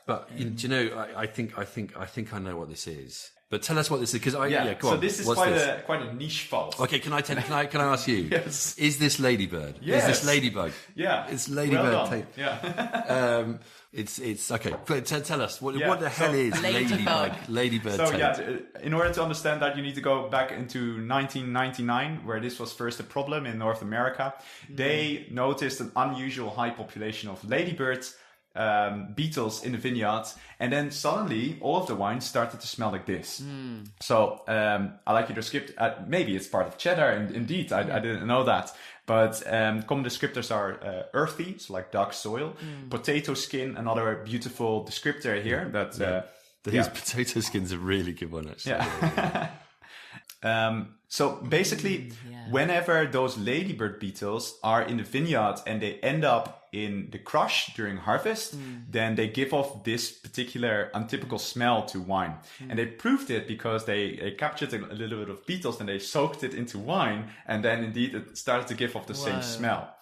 But do you know? I think I know what this is. But tell us what this is, because go so on. This is What's quite a niche fault. Okay, can I ask you? Yes. Is this Ladybird? Yes. Is this Ladybug? Yeah. It's Ladybird. Well done. Yeah. It's okay. But tell us what the hell is Ladybird So taint? in order to understand that, you need to go back into 1999, where this was first a problem in North America. They noticed an unusual high population of ladybirds, beetles in the vineyard, and then suddenly all of the wines started to smell like this. So I like your descriptor. Maybe it's part of cheddar, and indeed I didn't know that. But common descriptors are earthy, so like dark soil, potato skin, another beautiful descriptor here. These potato skins are a really good one, actually. Yeah. So basically, whenever those ladybird beetles are in the vineyard and they end up in the crush during harvest, then they give off this particular untypical smell to wine. And they proved it because they captured a little bit of beetles and they soaked it into wine, and then indeed it started to give off the same smell.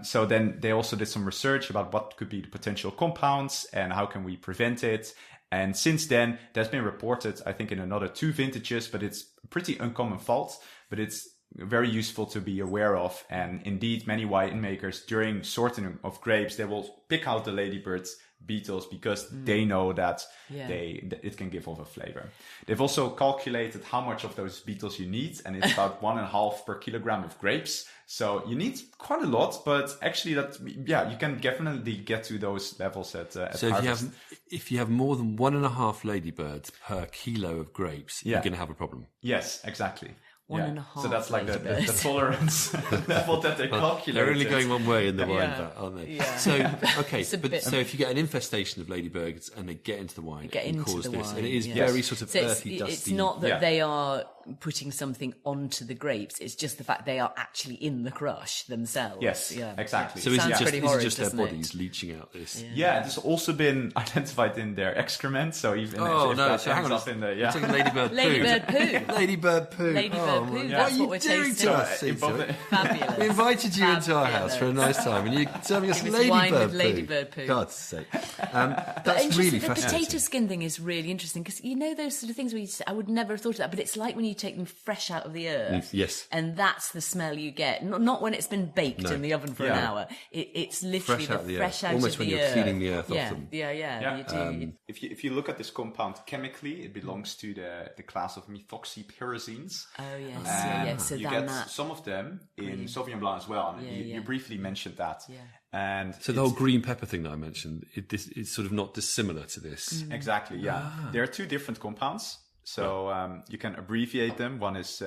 So then they also did some research about what could be the potential compounds and how can we prevent it. And since then, that's been reported, I think, in another 2 vintages, but it's a pretty uncommon fault, but it's very useful to be aware of. And indeed, many winemakers, during sorting of grapes, they will pick out the ladybird beetles because they know that it can give off a flavor. They've also calculated how much of those beetles you need, and it's about 1.5 per kilogram of grapes. So you need quite a lot, but actually you can definitely get to those levels at so harvest. if you have more than 1.5 ladybirds per kilo of grapes, you're going to have a problem. Yes, exactly. 1.5. So that's like the tolerance level that they calculate. They're only going one way in the wine vat, aren't they? Yeah. So if you get an infestation of ladybirds and they get into the wine, it can cause this, and it is very sort of earthy, dusty. It's not that they are putting something onto the grapes; it's just the fact they are actually in the crush themselves. Yes, exactly. So is it just their bodies leaching out this? Yeah, it's also been identified in their excrement. So even if that ends up in the ladybird poo. Ladybird poo. Ladybird poo. Ladybird poo. That's what we're doing tasting. to us, Fabulous. We invited you into our house for a nice time, and you're serving us ladybird poo. God's sake. That's really fascinating. The potato skin thing is really interesting because you know those sort of things where you say, I would never have thought of that, but it's like when you take them fresh out of the earth. Yes. And that's the smell you get. Not when it's been baked in the oven for an hour. It's literally fresh out of the earth. Almost when you're cleaning the earth off them. Yeah. You do. If you look at this compound chemically, it belongs to the class of methoxypyrazines. Oh, yes. So you get some of them in Sauvignon Blanc as well. You briefly mentioned that. Yeah. And so the whole green pepper thing that I mentioned, it's sort of not dissimilar to this. Exactly, yeah. There are 2 different compounds. So you can abbreviate them. One is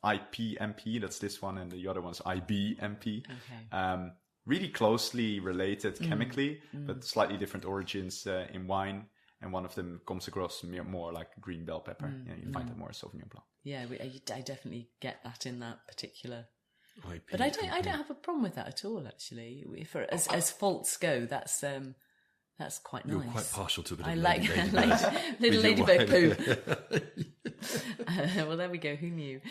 IPMP, that's this one, and the other one's IBMP. Okay. Really closely related chemically, but slightly different origins in wine. And one of them comes across more like green bell pepper. You find that more in Sauvignon Blanc. Yeah, I definitely get that in that particular. IPMP. But I don't have a problem with that at all. Actually, as faults go, that's quite nice. You're quite partial to a bit of I like little ladybird poo. Well, there we go. Who knew?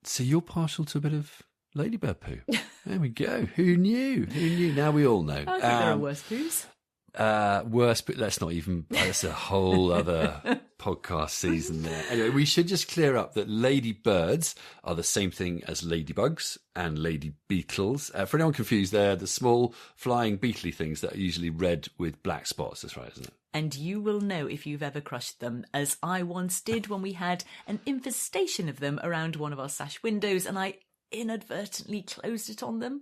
So you're partial to a bit of ladybird poo. There we go. Who knew? Now we all know. I think there are worse poos. Let's not even. That's a whole other podcast season there. Anyway, we should just clear up that ladybirds are the same thing as ladybugs and lady beetles. For anyone confused, they're the small flying beetly things that are usually red with black spots. That's right, isn't it? And you will know if you've ever crushed them, as I once did when we had an infestation of them around one of our sash windows, and I inadvertently closed it on them.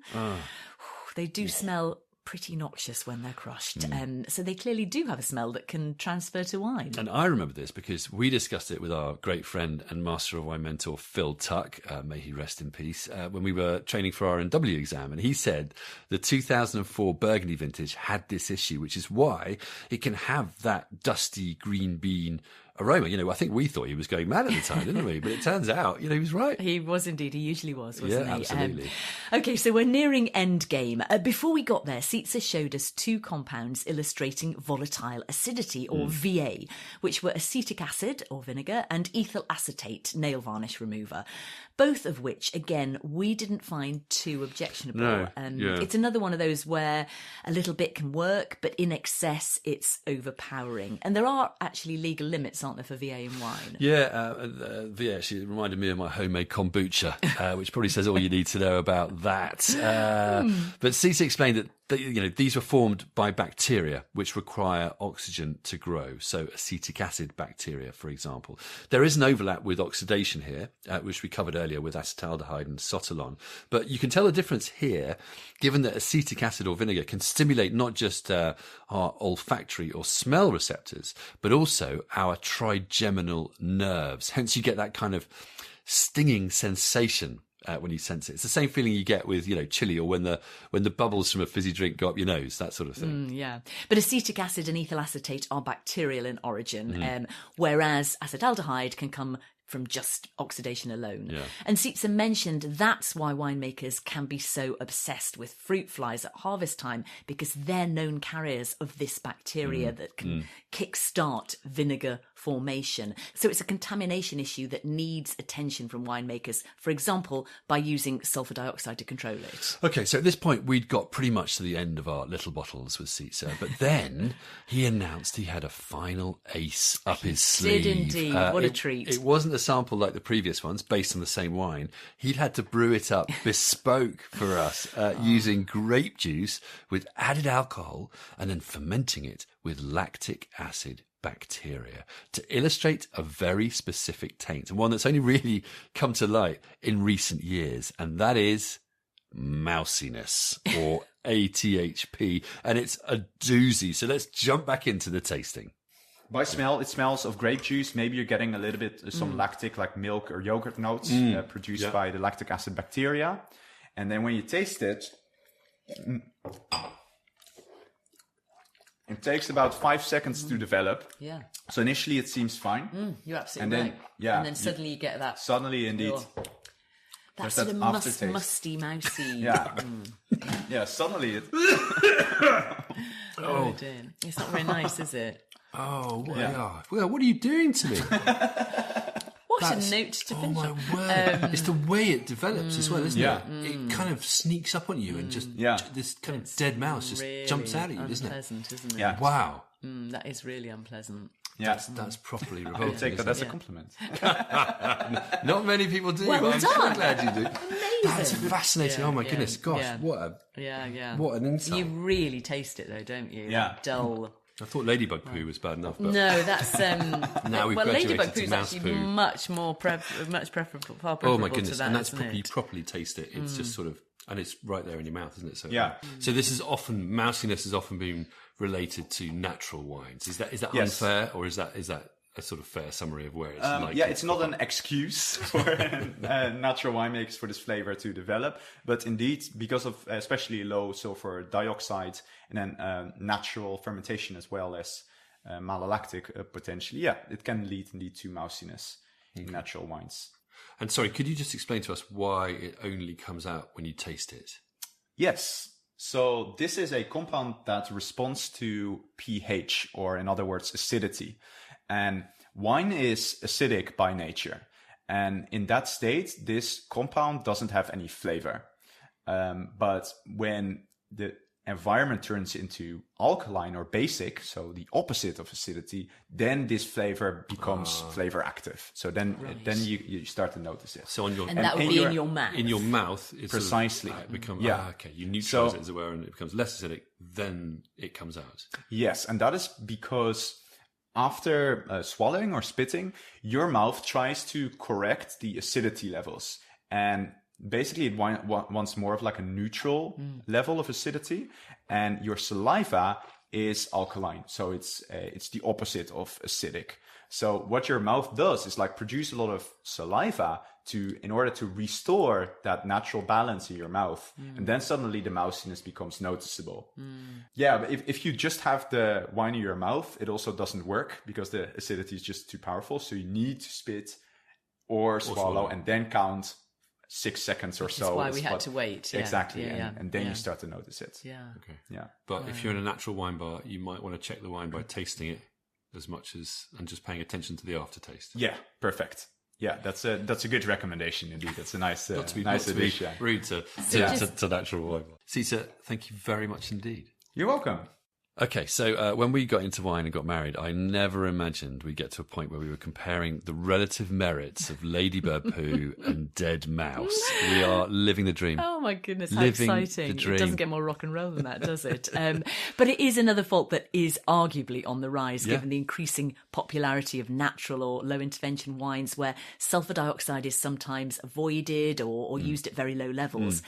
They do smell pretty noxious when they're crushed. So they clearly do have a smell that can transfer to wine. And I remember this because we discussed it with our great friend and Master of Wine mentor, Phil Tuck, may he rest in peace, when we were training for our NW exam. And he said the 2004 Burgundy vintage had this issue, which is why it can have that dusty green bean aroma. I think we thought he was going mad at the time, didn't we? But it turns out, he was right. He was indeed. He usually was, wasn't he? Absolutely. Okay, so we're nearing end game. Before we got there, Sietze showed us 2 compounds illustrating volatile acidity, or VA, which were acetic acid, or vinegar, and ethyl acetate, nail varnish remover. Both of which, again, we didn't find too objectionable. No, It's another one of those where a little bit can work, but in excess, it's overpowering. And there are actually legal limits aren't there, for VA in wine? Yeah, VA actually reminded me of my homemade kombucha, which probably says all you need to know about that. But Sietze explained that these were formed by bacteria which require oxygen to grow. So acetic acid bacteria, for example. There is an overlap with oxidation here, which we covered earlier with acetaldehyde and sotalol. But you can tell the difference here, given that acetic acid or vinegar can stimulate not just our olfactory or smell receptors, but also our trigeminal nerves. Hence you get that kind of stinging sensation when you sense it. It's the same feeling you get with, chili, or when the bubbles from a fizzy drink go up your nose, that sort of thing. Yeah. But acetic acid and ethyl acetate are bacterial in origin, whereas acetaldehyde can come from just oxidation alone. Yeah. And Sietze mentioned that's why winemakers can be so obsessed with fruit flies at harvest time, because they're known carriers of this bacteria that can kickstart vinegar formation. So it's a contamination issue that needs attention from winemakers, for example, by using sulfur dioxide to control it. Okay, so at this point, we'd got pretty much to the end of our little bottles with Sietze, but then he announced he had a final ace up his sleeve. Did indeed. What a treat. It wasn't a sample like the previous ones, based on the same wine. He'd had to brew it up bespoke for us, using grape juice with added alcohol and then fermenting it with lactic acid bacteria to illustrate a very specific taint, and one that's only really come to light in recent years, and that is mousiness, or ATHP, and it's a doozy. So let's jump back into the tasting. By smell, it smells of grape juice. Maybe you're getting a little bit some lactic, like milk or yogurt notes produced by the lactic acid bacteria. And then when you taste it, it takes about 5 seconds to develop. Yeah. So initially it seems fine. You're absolutely right. Yeah. And then suddenly you get that. Suddenly, indeed. That sort of musty, mousy. Yeah. Yeah, suddenly it... Oh dear. It's not very nice, is it? Oh, well, what are you doing to me? What a note to finish on. Oh, my word. It's the way it develops as well, isn't it? It kind of sneaks up on you and just this kind of dead mouse just really jumps out at you, doesn't it? Unpleasant, isn't it? Yeah. Wow. That is really unpleasant. Yeah. That's properly I'll revolting. take that as a compliment. Not many people do, Well but I'm so done. glad you do. Amazing. That's fascinating. Oh, my goodness. Gosh, what an insight. You really taste it, though, don't you? Yeah. That dull... I thought ladybug poo was bad enough, but No, that's now we've graduated ladybug to poo is mouse actually poo. much preferable. Far preferable Oh my goodness! to that, And that's isn't you it? properly taste it. It's just sort of, and it's right there in your mouth, isn't it? So Yeah. So this is often mousiness has often been related to natural wines. Is that Yes. unfair, or is that a sort of fair summary of where it's like? Yeah, it's not an excuse for natural winemakers for this flavor to develop, but indeed, because of especially low sulfur dioxide and then natural fermentation as well as malolactic potentially, it can lead indeed to mousiness in natural wines. And sorry, could you just explain to us why it only comes out when you taste it? Yes. So this is a compound that responds to pH, or in other words, acidity. And wine is acidic by nature. And in that state, this compound doesn't have any flavor. But when the environment turns into alkaline or basic, so the opposite of acidity, then this flavor becomes flavor active. So then you start to notice it. So on your And that would be in your mouth. In your mouth, it's Precisely. Sort of, it becomes okay. You neutralize it, as it were, and it becomes less acidic. Then it comes out. Yes, and that is because after swallowing or spitting, your mouth tries to correct the acidity levels, and basically it wants more of like a neutral level of acidity, and your saliva is alkaline, so it's the opposite of acidic. So what your mouth does is like produce a lot of saliva in order to restore that natural balance in your mouth, and then suddenly the mousiness becomes noticeable. Yeah, but if you just have the wine in your mouth, it also doesn't work because the acidity is just too powerful. So you need to spit or swallow and then count 6 seconds or so. That's why we had to wait. Yeah. Exactly. And then you start to notice it. Yeah. Okay. Yeah. But if you're in a natural wine bar, you might want to check the wine by tasting it as much as, and just paying attention to the aftertaste. Yeah. Perfect. Yeah, that's a good recommendation indeed. That's a nice nice addition. Rude to natural wine. Sietze, thank you very much indeed. You're welcome. Okay, so when we got into wine and got married, I never imagined we'd get to a point where we were comparing the relative merits of Ladybird poo and dead mouse. We are living the dream. Oh my goodness, how exciting. It doesn't get more rock and roll than that, does it? But it is another fault that is arguably on the rise, given the increasing popularity of natural or low-intervention wines where sulfur dioxide is sometimes avoided or used at very low levels.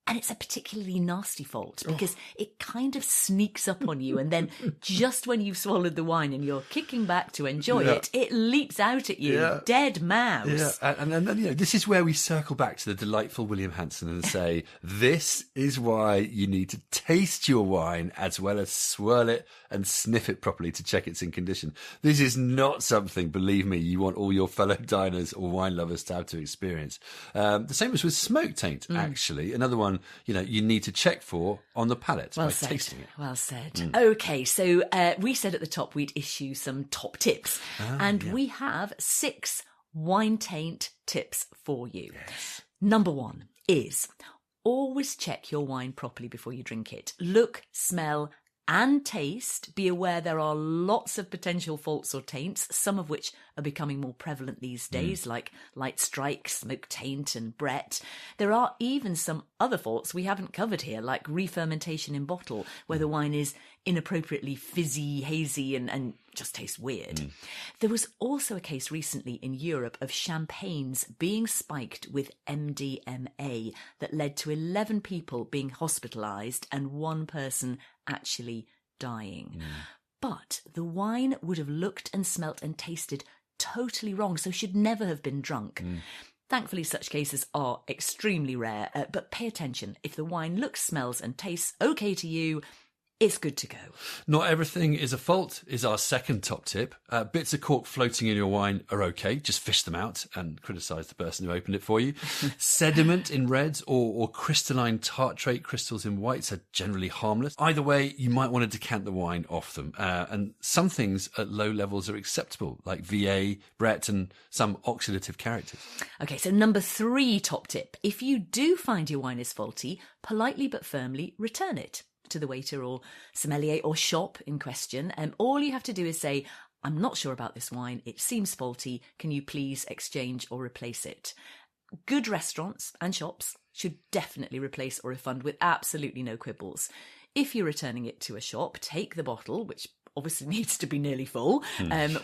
And it's a particularly nasty fault because it kind of sneaks up on you, and then just when you've swallowed the wine and you're kicking back to enjoy it, it leaps out at you, dead mouse. Yeah. And then, this is where we circle back to the delightful William Hanson and say, this is why you need to taste your wine as well as swirl it and sniff it properly to check it's in condition. This is not something, believe me, you want all your fellow diners or wine lovers to have to experience. The same as with smoke taint, actually. Another one, you need to check for on the palate by tasting it. Well said. Okay, so we said at the top we'd issue some top tips. We have 6 wine taint tips for you. Yes. Number 1 is always check your wine properly before you drink it. Look, smell, and taste. Be aware there are lots of potential faults or taints, some of which are becoming more prevalent these days, like light strike, smoke taint, and Brett. There are even some other faults we haven't covered here, like re-fermentation in bottle, where the wine is inappropriately fizzy, hazy, and just tastes weird. There was also a case recently in Europe of champagnes being spiked with MDMA that led to 11 people being hospitalised and 1 person actually dying. But the wine would have looked and smelt and tasted totally wrong, so should never have been drunk. Thankfully, such cases are extremely rare, but pay attention. If the wine looks, smells and tastes okay to you, it's good to go. Not everything is a fault is our second top tip. Bits of cork floating in your wine are okay. Just fish them out and criticise the person who opened it for you. Sediment in reds or crystalline tartrate crystals in whites are generally harmless. Either way, you might want to decant the wine off them. And some things at low levels are acceptable, like VA, Brett, and some oxidative characters. Okay, so number 3 top tip. If you do find your wine is faulty, politely but firmly return it to the waiter or sommelier or shop in question. All you have to do is say, I'm not sure about this wine. It seems faulty. Can you please exchange or replace it? Good restaurants and shops should definitely replace or refund with absolutely no quibbles. If you're returning it to a shop, take the bottle, which obviously needs to be nearly full,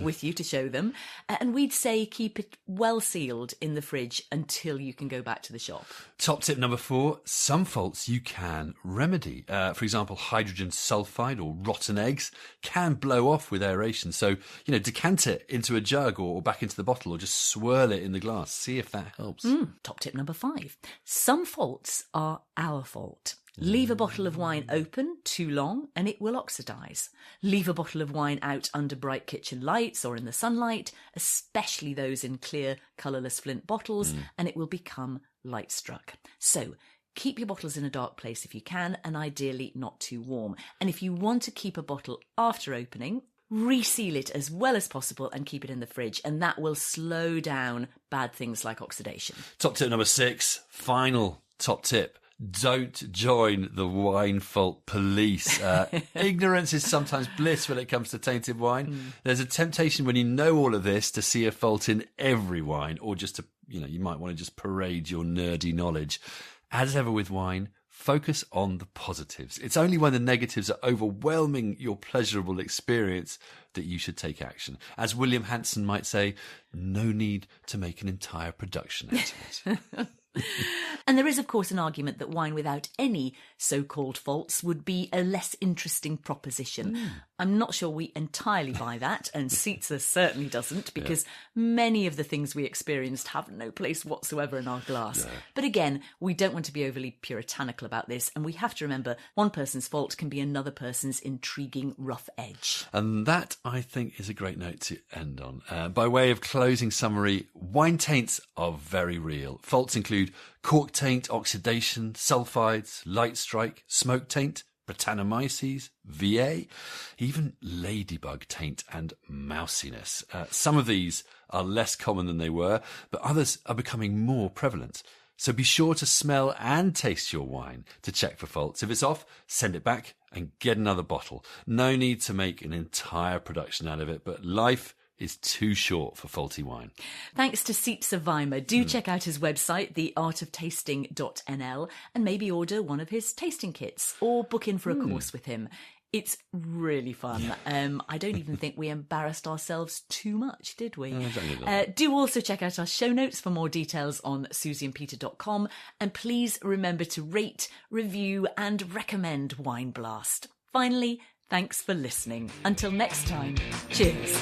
with you to show them. And we'd say keep it well sealed in the fridge until you can go back to the shop. Top tip number 4, some faults you can remedy. For example, hydrogen sulfide or rotten eggs can blow off with aeration. So, decant it into a jug or back into the bottle or just swirl it in the glass. See if that helps. Top tip number 5, some faults are our fault. Leave a bottle of wine open too long and it will oxidise. Leave a bottle of wine out under bright kitchen lights or in the sunlight, especially those in clear, colourless flint bottles, and it will become light struck. So keep your bottles in a dark place if you can, and ideally not too warm. And if you want to keep a bottle after opening, reseal it as well as possible and keep it in the fridge, and that will slow down bad things like oxidation. Top tip number 6, final top tip. Don't join the wine fault police. Ignorance is sometimes bliss when it comes to tainted wine. There's a temptation when you know all of this to see a fault in every wine, or just to, you might want to just parade your nerdy knowledge. As ever with wine, focus on the positives. It's only when the negatives are overwhelming your pleasurable experience that you should take action. As William Hanson might say, no need to make an entire production out of it. And there is, of course, an argument that wine without any so-called faults would be a less interesting proposition. I'm not sure we entirely buy that, and Sietze certainly doesn't, because many of the things we experienced have no place whatsoever in our glass. But again, we don't want to be overly puritanical about this, and we have to remember one person's fault can be another person's intriguing rough edge. And that, I think, is a great note to end on. By way of closing summary, wine taints are very real. Faults include cork taint, oxidation, sulfides, light strike, smoke taint, Brettanomyces, VA, even ladybug taint and mousiness. Some of these are less common than they were, but others are becoming more prevalent. So be sure to smell and taste your wine to check for faults. If it's off, send it back and get another bottle. No need to make an entire production out of it, but life is too short for faulty wine. Thanks to Sietze Wijma. Do check out his website, theartoftasting.nl, and maybe order one of his tasting kits or book in for a course with him. It's really fun. I don't even think we embarrassed ourselves too much, did we? Do also check out our show notes for more details on susieandpeter.com. And please remember to rate, review and recommend Wine Blast. Finally, thanks for listening. Until next time, cheers.